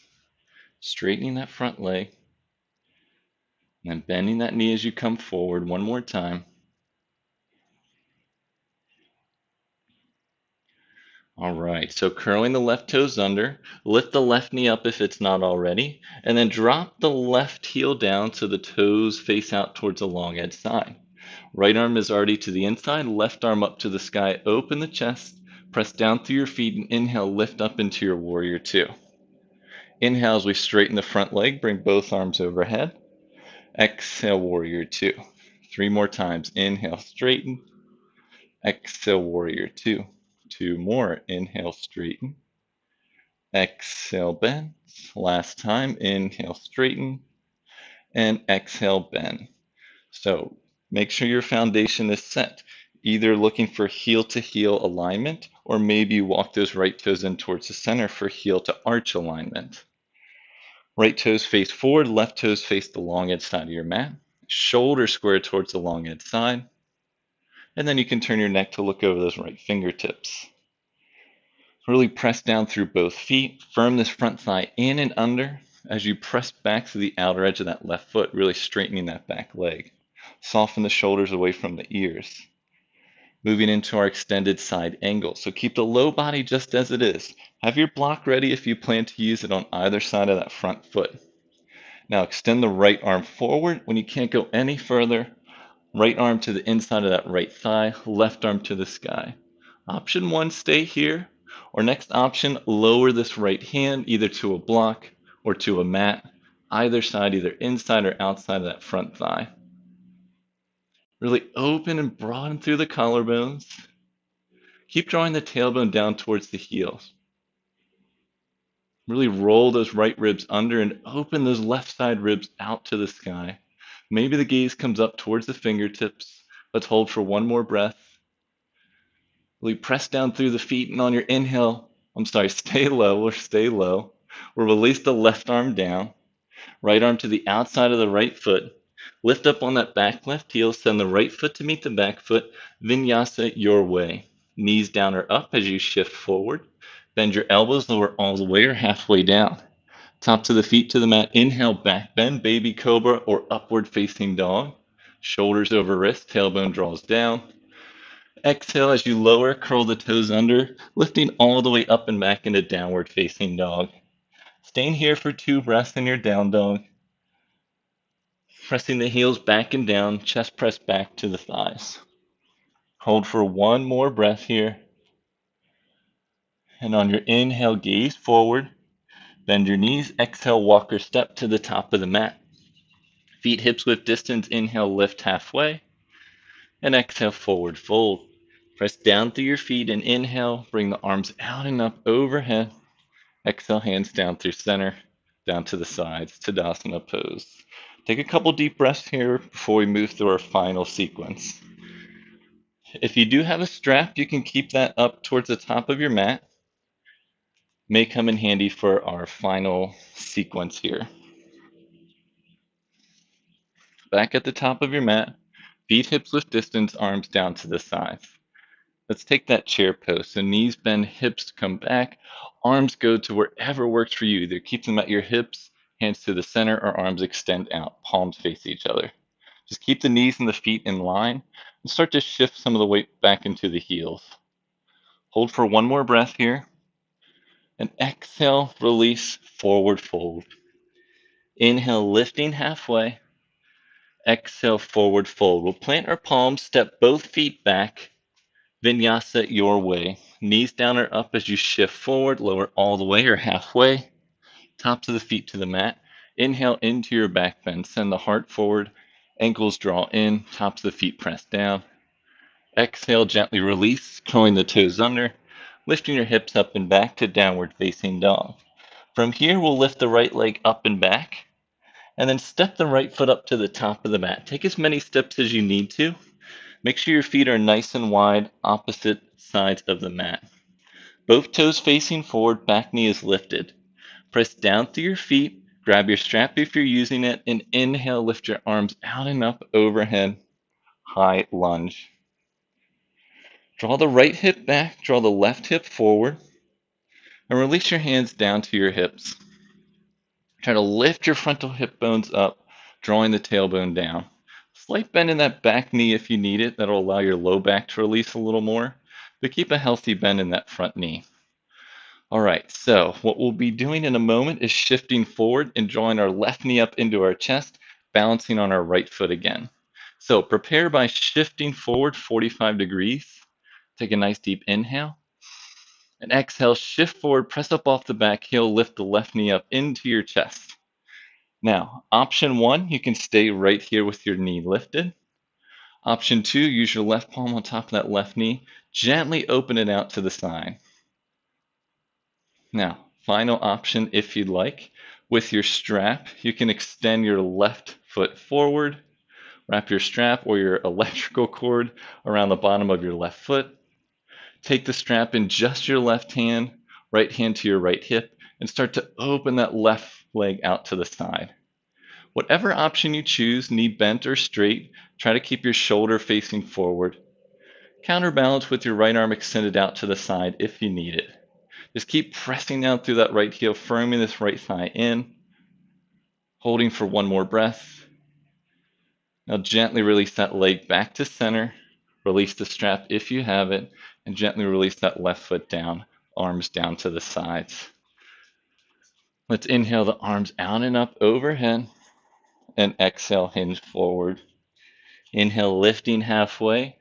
straightening that front leg and then bending that knee as you come forward 1 more time. All right, so curling the left toes under, lift the left knee up if it's not already, and then drop the left heel down so the toes face out towards the long edge side. Right arm is already to the inside, left arm up to the sky, open the chest, press down through your feet, and inhale, lift up into your warrior two. Inhale as we straighten the front leg, bring both arms overhead. Exhale, warrior two. 3 more times. Inhale, straighten. Exhale, warrior two. 2 more. Inhale, straighten. Exhale, bend. Last time. Inhale, straighten. And exhale, bend. So make sure your foundation is set. Either looking for heel to heel alignment, or maybe you walk those right toes in towards the center for heel to arch alignment. Right toes face forward, left toes face the long edge side of your mat. Shoulders square towards the long edge side. And then you can turn your neck to look over those right fingertips. Really press down through both feet. Firm this front thigh in and under as you press back to the outer edge of that left foot, really straightening that back leg. Soften the shoulders away from the ears. Moving into our extended side angle. So keep the low body just as it is. Have your block ready if you plan to use it on either side of that front foot. Now extend the right arm forward. When you can't go any further, right arm to the inside of that right thigh, left arm to the sky. Option 1, stay here. Or next option, lower this right hand either to a block or to a mat, either side, either inside or outside of that front thigh. Really open and broaden through the collarbones. Keep drawing the tailbone down towards the heels. Really roll those right ribs under and open those left side ribs out to the sky. Maybe the gaze comes up towards the fingertips. Let's hold for 1 more breath. Really press down through the feet, and on your inhale, stay low or stay low. We'll release the left arm down, right arm to the outside of the right foot. Lift up on that back left heel, send the right foot to meet the back foot. Vinyasa your way. Knees down or up as you shift forward. Bend your elbows, lower all the way or halfway down. Tops of the feet to the mat. Inhale, back bend, baby cobra or upward facing dog. Shoulders over wrist, tailbone draws down. Exhale as you lower, curl the toes under, lifting all the way up and back into downward facing dog. Staying here for 2 breaths in your down dog. Pressing the heels back and down, chest pressed back to the thighs. Hold for 1 more breath here. And on your inhale, gaze forward. Bend your knees. Exhale, walk or step to the top of the mat. Feet hips width distance. Inhale, lift halfway. And exhale, forward fold. Press down through your feet and inhale. Bring the arms out and up overhead. Exhale, hands down through center, down to the sides, Tadasana pose. Take a couple deep breaths here before we move through our final sequence. If you do have a strap, you can keep that up towards the top of your mat. may come in handy for our final sequence here. Back at the top of your mat, feet hips width distance, arms down to the sides. Let's take that chair pose. So knees bend, hips come back, arms go to wherever works for you. Either keep them at your hips, hands to the center, or arms extend out, palms face each other. Just keep the knees and the feet in line and start to shift some of the weight back into the heels. Hold for one more breath here. And exhale, release, forward fold. Inhale, lifting halfway. Exhale, forward fold. We'll plant our palms, step both feet back. Vinyasa your way. Knees down or up as you shift forward, lower all the way or halfway. Tops of the feet to the mat. Inhale into your back bend. Send the heart forward. Ankles draw in. Tops of the feet press down. Exhale, gently release, curling the toes under. Lifting your hips up and back to downward facing dog. From here, we'll lift the right leg up and back. And then step the right foot up to the top of the mat. Take as many steps as you need to. Make sure your feet are nice and wide, opposite sides of the mat. Both toes facing forward, back knee is lifted. Press down through your feet, grab your strap if you're using it, and inhale, lift your arms out and up overhead, high lunge. Draw the right hip back, draw the left hip forward, and release your hands down to your hips. Try to lift your frontal hip bones up, drawing the tailbone down. Slight bend in that back knee if you need it. That'll allow your low back to release a little more, but keep a healthy bend in that front knee. All right, so what we'll be doing in a moment is shifting forward and drawing our left knee up into our chest, balancing on our right foot again. So prepare by shifting forward 45 degrees. Take a nice deep inhale. And exhale, shift forward, press up off the back heel, lift the left knee up into your chest. Now, option one, you can stay right here with your knee lifted. Option two, use your left palm on top of that left knee. Gently open it out to the side. Now, final option, if you'd like, with your strap, you can extend your left foot forward, wrap your strap or your electrical cord around the bottom of your left foot. Take the strap in just your left hand, right hand to your right hip, and start to open that left leg out to the side. Whatever option you choose, knee bent or straight, try to keep your shoulder facing forward. Counterbalance with your right arm extended out to the side if you need it. Just keep pressing down through that right heel, firming this right thigh in, holding for one more breath. Now gently release that leg back to center. Release the strap if you have it, and gently release that left foot down, arms down to the sides. Let's inhale the arms out and up overhead, and exhale, hinge forward. Inhale, lifting halfway.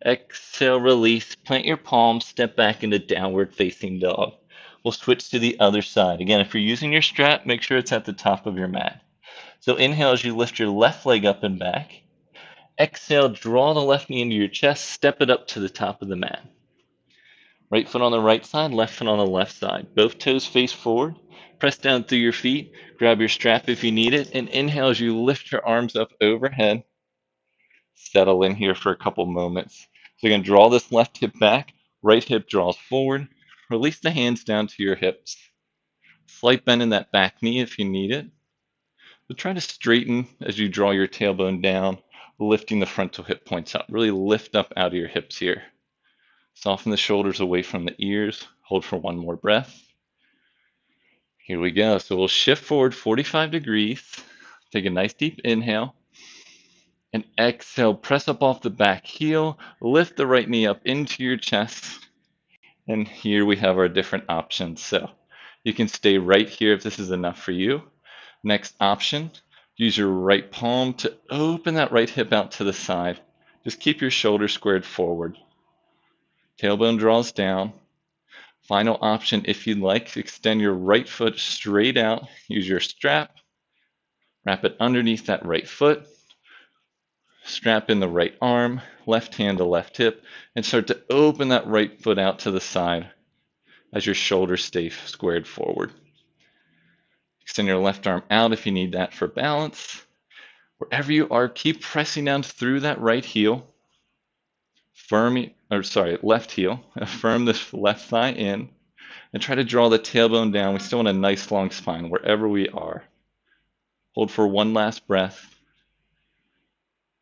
Exhale, release. Plant your palms, step back into downward facing dog. We'll switch to the other side. Again, if you're using your strap, make sure it's at the top of your mat. So inhale as you lift your left leg up and back. Exhale, draw the left knee into your chest, step it up to the top of the mat. Right foot on the right side, left foot on the left side. Both toes face forward. Press down through your feet. Grab your strap if you need it. And inhale as you lift your arms up overhead. Settle in here for a couple moments. So you're going to draw this left hip back. Right hip draws forward. Release the hands down to your hips. Slight bend in that back knee if you need it. But try to straighten as you draw your tailbone down, lifting the frontal hip points up. Really lift up out of your hips here. Soften the shoulders away from the ears. Hold for one more breath. Here we go. So we'll shift forward 45 degrees. Take a nice deep inhale. And exhale, press up off the back heel. Lift the right knee up into your chest. And here we have our different options. So you can stay right here if this is enough for you. Next option, use your right palm to open that right hip out to the side. Just keep your shoulders squared forward. Tailbone draws down. Final option, if you'd like, extend your right foot straight out. Use your strap. Wrap it underneath that right foot. Strap in the right arm, left hand to left hip, and start to open that right foot out to the side as your shoulders stay squared forward. Extend your left arm out if you need that for balance. Wherever you are, keep pressing down through that right heel. Left heel. Firm this left thigh in. And try to draw the tailbone down. We still want a nice long spine wherever we are. Hold for one last breath.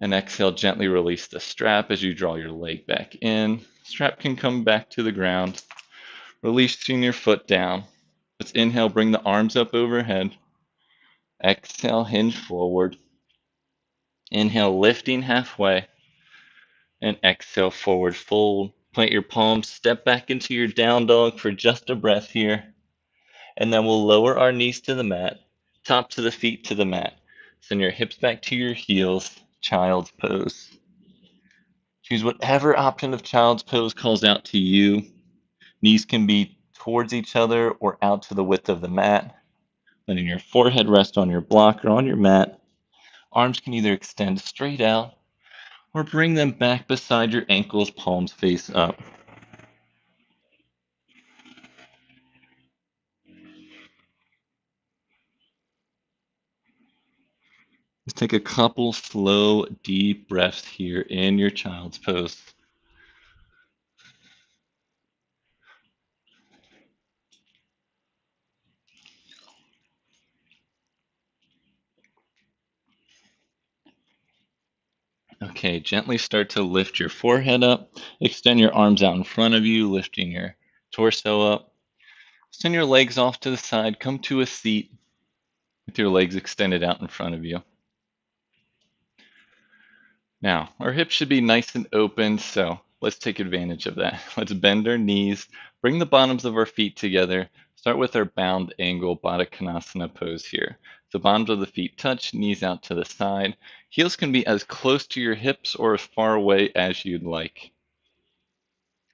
And exhale, gently release the strap as you draw your leg back in. Strap can come back to the ground. Releasing your foot down. Let's inhale, bring the arms up overhead. Exhale, hinge forward. Inhale, lifting halfway. And exhale, forward fold. Plant your palms, step back into your down dog for just a breath here. And then we'll lower our knees to the mat, tops of the feet to the mat. Send your hips back to your heels, child's pose. Choose whatever option of child's pose calls out to you. Knees can be towards each other or out to the width of the mat. Letting your forehead rest on your block or on your mat. Arms can either extend straight out or bring them back beside your ankles, palms face up. Just take a couple slow, deep breaths here in your child's pose. Okay, gently start to lift your forehead up. Extend your arms out in front of you, lifting your torso up. Send your legs off to the side. Come to a seat with your legs extended out in front of you. Now, our hips should be nice and open, so let's take advantage of that. Let's bend our knees, bring the bottoms of our feet together. Start with our bound angle Baddha Konasana pose here. The bottoms of the feet touch, knees out to the side. Heels can be as close to your hips or as far away as you'd like.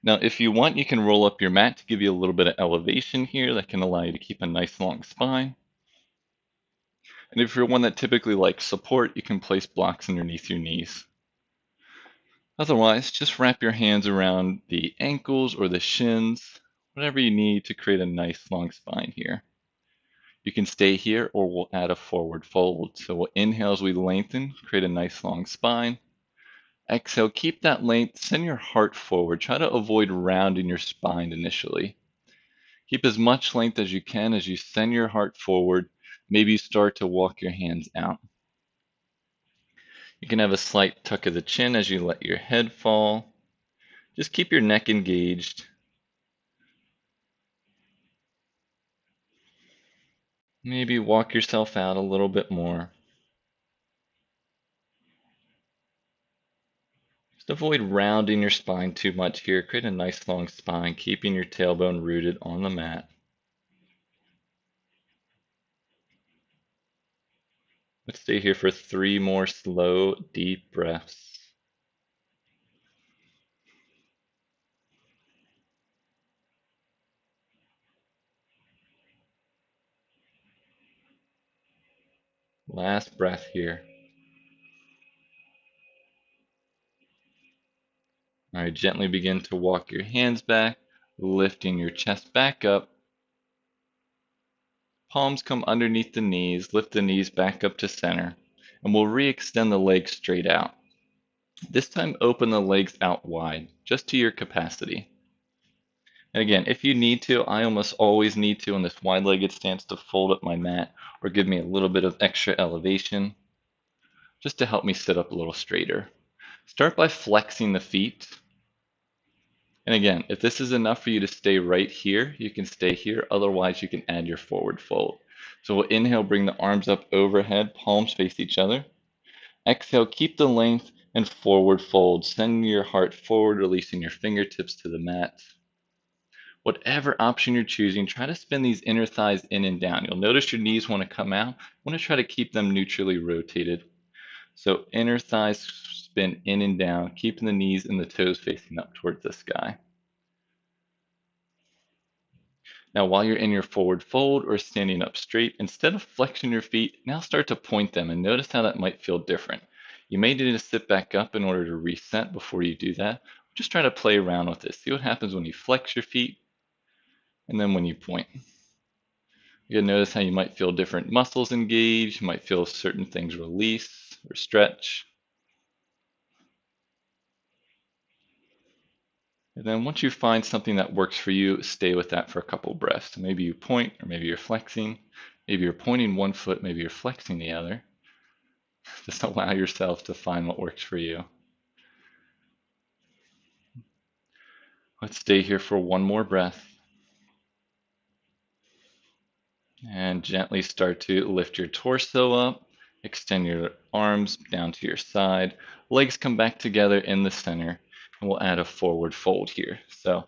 Now, if you want, you can roll up your mat to give you a little bit of elevation here that can allow you to keep a nice long spine. And if you're one that typically likes support, you can place blocks underneath your knees. Otherwise, just wrap your hands around the ankles or the shins, whatever you need to create a nice long spine here. You can stay here or we'll add a forward fold. So we'll inhale as we lengthen, create a nice long spine. Exhale, keep that length, send your heart forward. Try to avoid rounding your spine initially. Keep as much length as you can as you send your heart forward. Maybe you start to walk your hands out. You can have a slight tuck of the chin as you let your head fall. Just keep your neck engaged. Maybe walk yourself out a little bit more. Just avoid rounding your spine too much here. Create a nice long spine, keeping your tailbone rooted on the mat. Let's stay here for 3 more slow, deep breaths. Last breath here. All right, gently begin to walk your hands back, lifting your chest back up. Palms come underneath the knees, lift the knees back up to center, and we'll re-extend the legs straight out. This time, open the legs out wide, just to your capacity. And again, if you need to, I almost always need to in this wide-legged stance to fold up my mat or give me a little bit of extra elevation, just to help me sit up a little straighter. Start by flexing the feet. And again, if this is enough for you to stay right here, you can stay here. Otherwise, you can add your forward fold. So we'll inhale, bring the arms up overhead, palms face each other. Exhale, keep the length and forward fold. Send your heart forward, releasing your fingertips to the mat. Whatever option you're choosing, try to spin these inner thighs in and down. You'll notice your knees want to come out. Want to try to keep them neutrally rotated. So inner thighs spin in and down, keeping the knees and the toes facing up towards the sky. Now, while you're in your forward fold or standing up straight, instead of flexing your feet, now start to point them and notice how that might feel different. You may need to sit back up in order to reset before you do that. Just try to play around with this. See what happens when you flex your feet and then when you point. You can notice how you might feel different muscles engage. You might feel certain things release or stretch. And then once you find something that works for you, stay with that for a couple breaths. So maybe you point, or maybe you're flexing. Maybe you're pointing one foot, maybe you're flexing the other. Just allow yourself to find what works for you. Let's stay here for one more breath. And gently start to lift your torso up. Extend your arms down to your side. Legs come back together in the center. And we'll add a forward fold here. So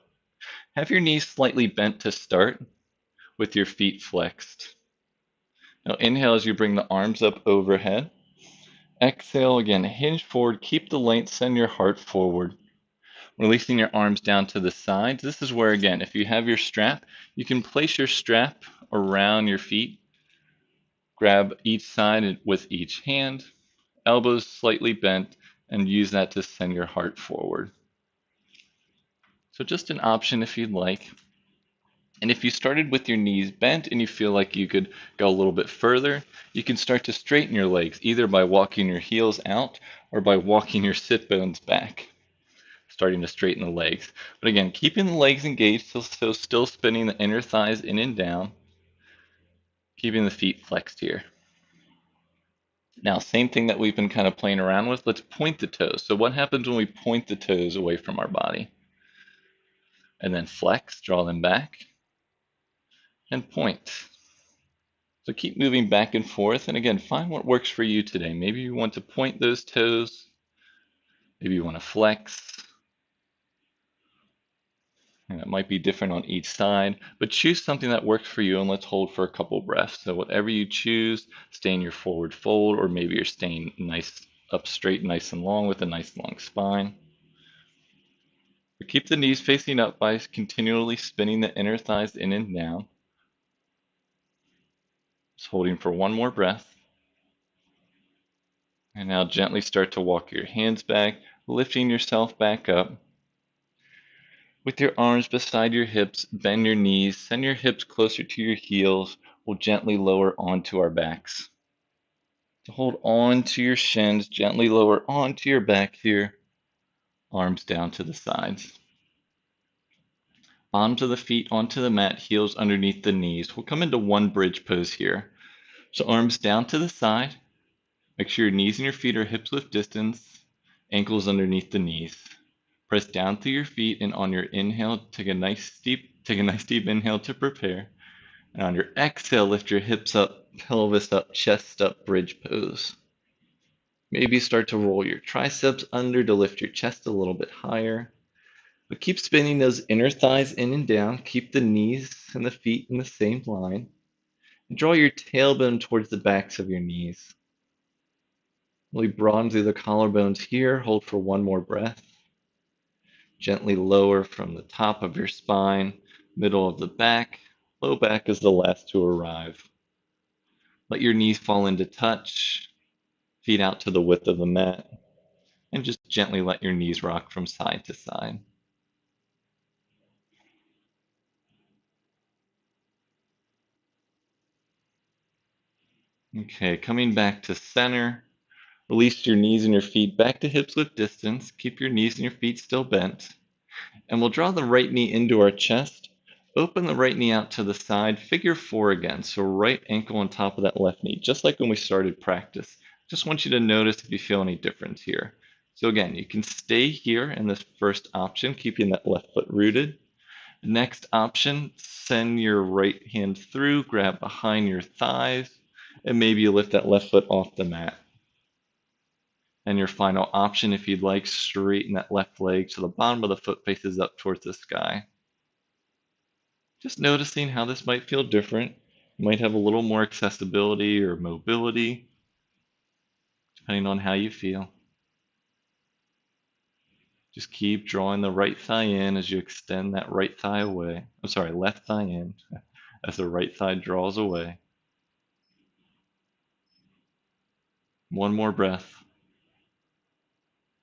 have your knees slightly bent to start with your feet flexed. Now inhale as you bring the arms up overhead. Exhale again, hinge forward, keep the length, send your heart forward. Releasing your arms down to the sides. This is where, again, if you have your strap, you can place your strap around your feet. Grab each side with each hand, elbows slightly bent, and use that to send your heart forward. So just an option if you'd like. And if you started with your knees bent and you feel like you could go a little bit further, you can start to straighten your legs either by walking your heels out or by walking your sit bones back, starting to straighten the legs. But again, keeping the legs engaged, so still spinning the inner thighs in and down, keeping the feet flexed here. Now, same thing that we've been kind of playing around with, let's point the toes. So what happens when we point the toes away from our body? And then flex, draw them back, and point. So keep moving back and forth, and again, find what works for you today. Maybe you want to point those toes, maybe you want to flex, and it might be different on each side, but choose something that works for you, and let's hold for a couple breaths. So whatever you choose, stay in your forward fold, or maybe you're staying nice up straight, nice and long with a nice long spine. But keep the knees facing up by continually spinning the inner thighs in and down. Just holding for one more breath. And now gently start to walk your hands back, lifting yourself back up. With your arms beside your hips, bend your knees, send your hips closer to your heels. We'll gently lower onto our backs. So hold on to your shins, gently lower onto your back here. Arms down to the sides. Bottoms of the feet onto the mat, heels underneath the knees. We'll come into one bridge pose here. So arms down to the side. Make sure your knees and your feet are hips width distance, ankles underneath the knees. Press down through your feet, and on your inhale, take a nice deep inhale to prepare. And on your exhale, lift your hips up, pelvis up, chest up, bridge pose. Maybe start to roll your triceps under to lift your chest a little bit higher. But keep spinning those inner thighs in and down. Keep the knees and the feet in the same line. And draw your tailbone towards the backs of your knees. Really broaden through the collarbones here. Hold for one more breath. Gently lower from the top of your spine, middle of the back. Low back is the last to arrive. Let your knees fall into touch, feet out to the width of the mat, and just gently let your knees rock from side to side. Okay, coming back to center. Release your knees and your feet back to hips width distance. Keep your knees and your feet still bent. And we'll draw the right knee into our chest. Open the right knee out to the side. Figure four again. So right ankle on top of that left knee, just like when we started practice. Just want you to notice if you feel any difference here. So again, you can stay here in this first option, keeping that left foot rooted. Next option, send your right hand through, grab behind your thighs, and maybe you lift that left foot off the mat. And your final option, if you'd like, straighten that left leg so the bottom of the foot faces up towards the sky. Just noticing how this might feel different. You might have a little more accessibility or mobility, depending on how you feel. Just keep drawing the right thigh in as you extend that right thigh away. I'm sorry, left thigh in as the right thigh draws away. One more breath.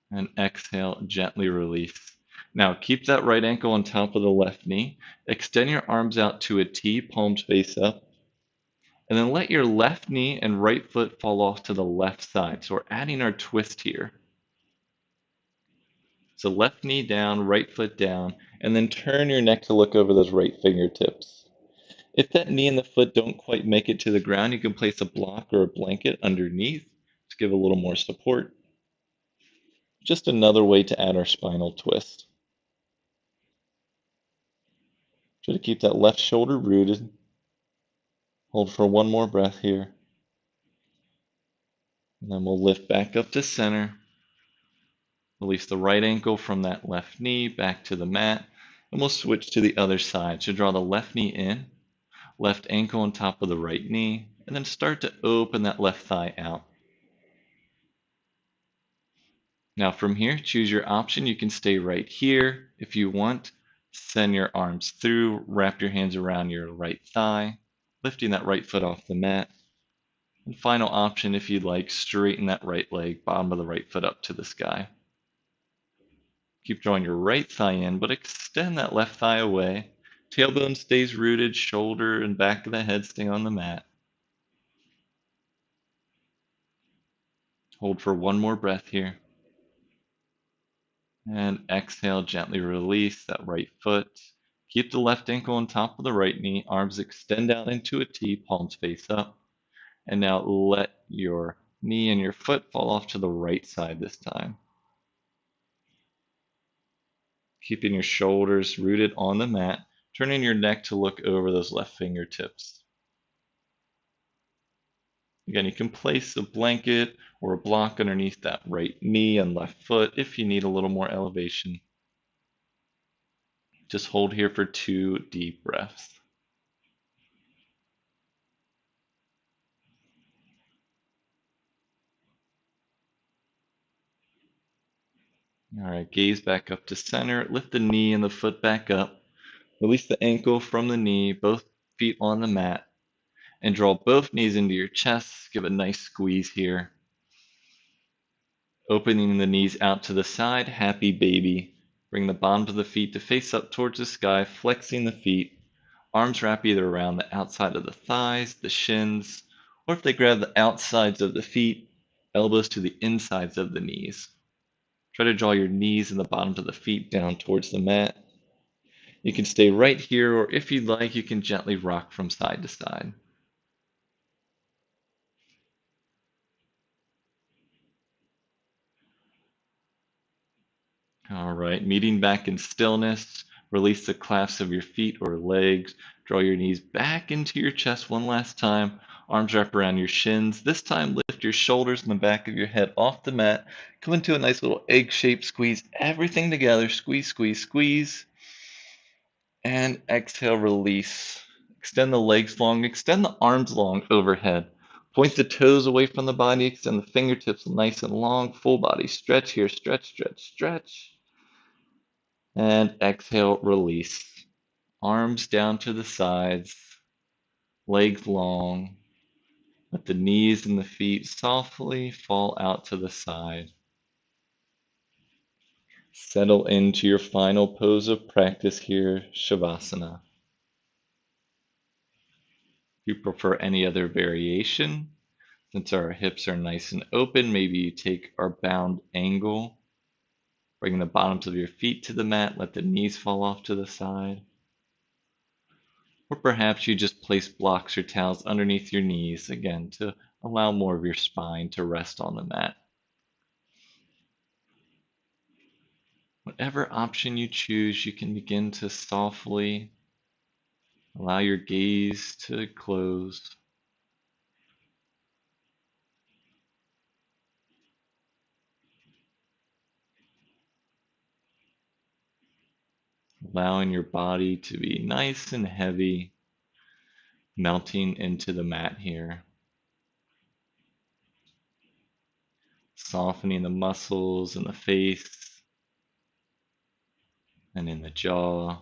And exhale, gently release. Now keep that right ankle on top of the left knee. Extend your arms out to a T, palms face up. And then let your left knee and right foot fall off to the left side. So we're adding our twist here. So left knee down, right foot down, and then turn your neck to look over those right fingertips. If that knee and the foot don't quite make it to the ground, you can place a block or a blanket underneath to give a little more support. Just another way to add our spinal twist. Try to keep that left shoulder rooted. Hold for one more breath here. And then we'll lift back up to center. Release the right ankle from that left knee back to the mat. And we'll switch to the other side. So draw the left knee in, left ankle on top of the right knee, and then start to open that left thigh out. Now from here, choose your option. You can stay right here if you want. Send your arms through, wrap your hands around your right thigh, lifting that right foot off the mat. And final option, if you'd like, straighten that right leg, bottom of the right foot up to the sky. Keep drawing your right thigh in, but extend that left thigh away. Tailbone stays rooted, shoulder and back of the head stay on the mat. Hold for one more breath here. And exhale, gently release that right foot. Keep the left ankle on top of the right knee, arms extend out into a T, palms face up. And now let your knee and your foot fall off to the right side this time. Keeping your shoulders rooted on the mat, turning your neck to look over those left fingertips. Again, you can place a blanket or a block underneath that right knee and left foot if you need a little more elevation. Just hold here for 2 deep breaths. All right, gaze back up to center. Lift the knee and the foot back up. Release the ankle from the knee, both feet on the mat. And draw both knees into your chest. Give a nice squeeze here. Opening the knees out to the side, happy baby. Bring the bottoms of the feet to face up towards the sky, flexing the feet. Arms wrap either around the outside of the thighs, the shins, or if they grab the outsides of the feet, elbows to the insides of the knees. Try to draw your knees and the bottoms of the feet down towards the mat. You can stay right here, or if you'd like, you can gently rock from side to side. All right, meeting back in stillness. Release the clasps of your feet or legs. Draw your knees back into your chest one last time. Arms wrap around your shins. This time, lift your shoulders and the back of your head off the mat. Come into a nice little egg-shaped squeeze. Everything together. Squeeze, squeeze, squeeze. And exhale, release. Extend the legs long. Extend the arms long overhead. Point the toes away from the body. Extend the fingertips nice and long. Full body stretch here. Stretch, stretch, stretch. And exhale, release. Arms down to the sides, legs long. Let the knees and the feet softly fall out to the side. Settle into your final pose of practice here, Shavasana. If you prefer any other variation, since our hips are nice and open, maybe you take our bound angle, bring the bottoms of your feet to the mat, let the knees fall off to the side. Or perhaps you just place blocks or towels underneath your knees, again, to allow more of your spine to rest on the mat. Whatever option you choose, you can begin to softly allow your gaze to close. Allowing your body to be nice and heavy, melting into the mat here. Softening the muscles in the face and in the jaw.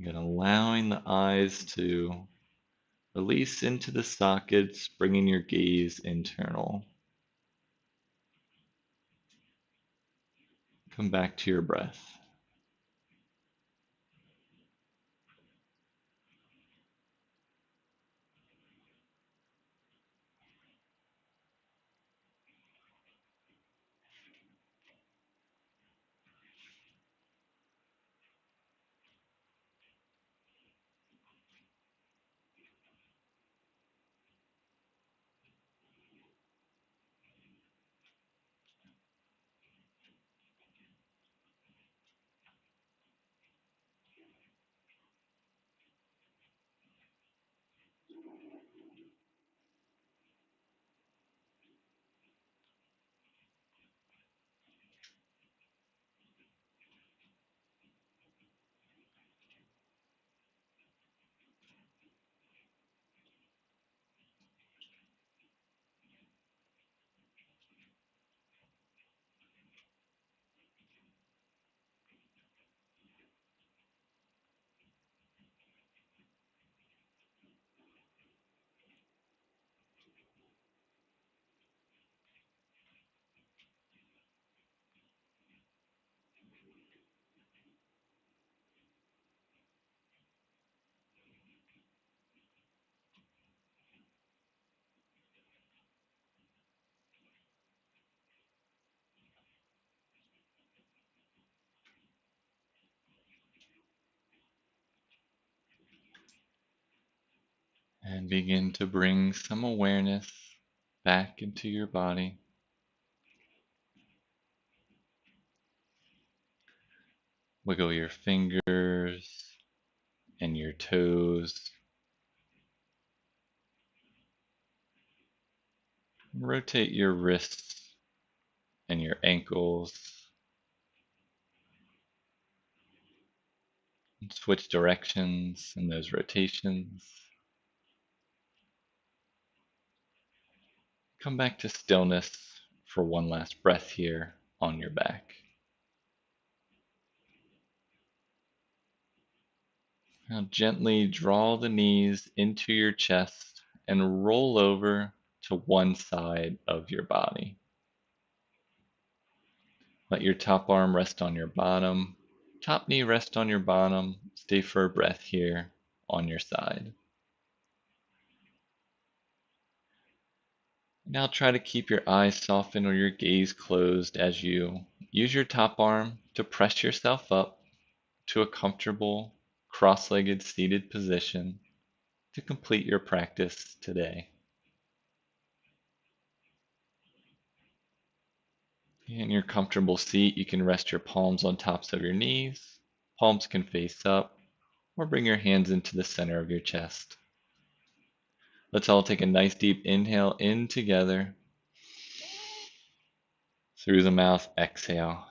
Again, allowing the eyes to release into the sockets, bringing your gaze internal. Come back to your breath. And begin to bring some awareness back into your body. Wiggle your fingers and your toes. Rotate your wrists and your ankles. And switch directions in those rotations. Come back to stillness for one last breath here on your back. Now gently draw the knees into your chest and roll over to one side of your body. Let your top arm rest on your bottom, top knee rest on your bottom. Stay for a breath here on your side. Now try to keep your eyes softened or your gaze closed as you use your top arm to press yourself up to a comfortable cross-legged seated position to complete your practice today. In your comfortable seat, you can rest your palms on tops of your knees. Palms can face up, or bring your hands into the center of your chest. Let's all take a nice deep inhale in together. Through the mouth, exhale.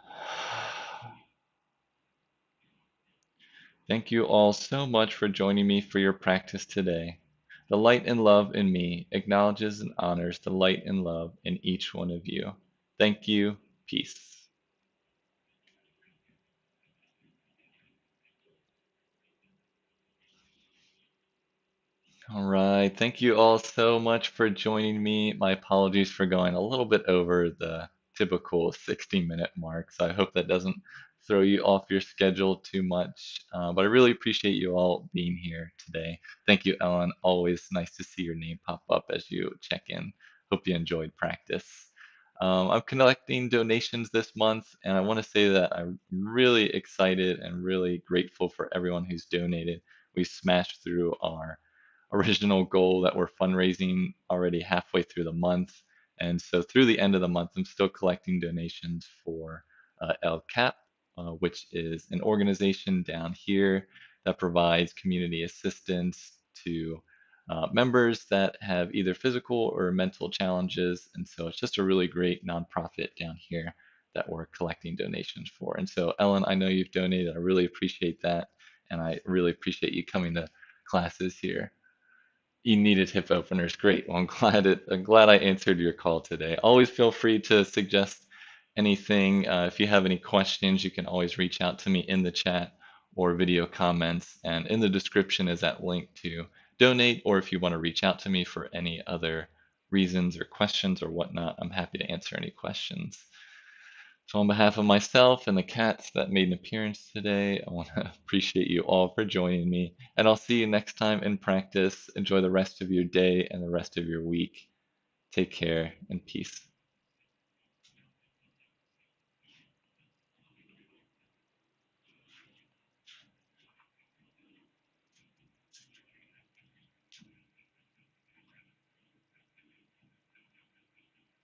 Thank you all so much for joining me for your practice today. The light and love in me acknowledges and honors the light and love in each one of you. Thank you. Peace. All right. Thank you all so much for joining me. My apologies for going a little bit over the typical 60-minute mark. So I hope that doesn't throw you off your schedule too much. But I really appreciate you all being here today. Thank you, Ellen. Always nice to see your name pop up as you check in. Hope you enjoyed practice. I'm collecting donations this month, and I want to say that I'm really excited and really grateful for everyone who's donated. We smashed through our original goal that we're fundraising already halfway through the month. And so through the end of the month, I'm still collecting donations for CAAP, which is an organization down here that provides community assistance to members that have either physical or mental challenges. And so it's just a really great nonprofit down here that we're collecting donations for. And so, Ellen, I know you've donated. I really appreciate that. And I really appreciate you coming to classes here. You needed hip openers. Great. Well, I'm glad I answered your call today. Always feel free to suggest anything. If you have any questions, you can always reach out to me in the chat or video comments. And in the description is that link to donate, or if you want to reach out to me for any other reasons or questions or whatnot, I'm happy to answer any questions. So on behalf of myself and the cats that made an appearance today, I want to appreciate you all for joining me, and I'll see you next time in practice. Enjoy the rest of your day and the rest of your week. Take care and peace.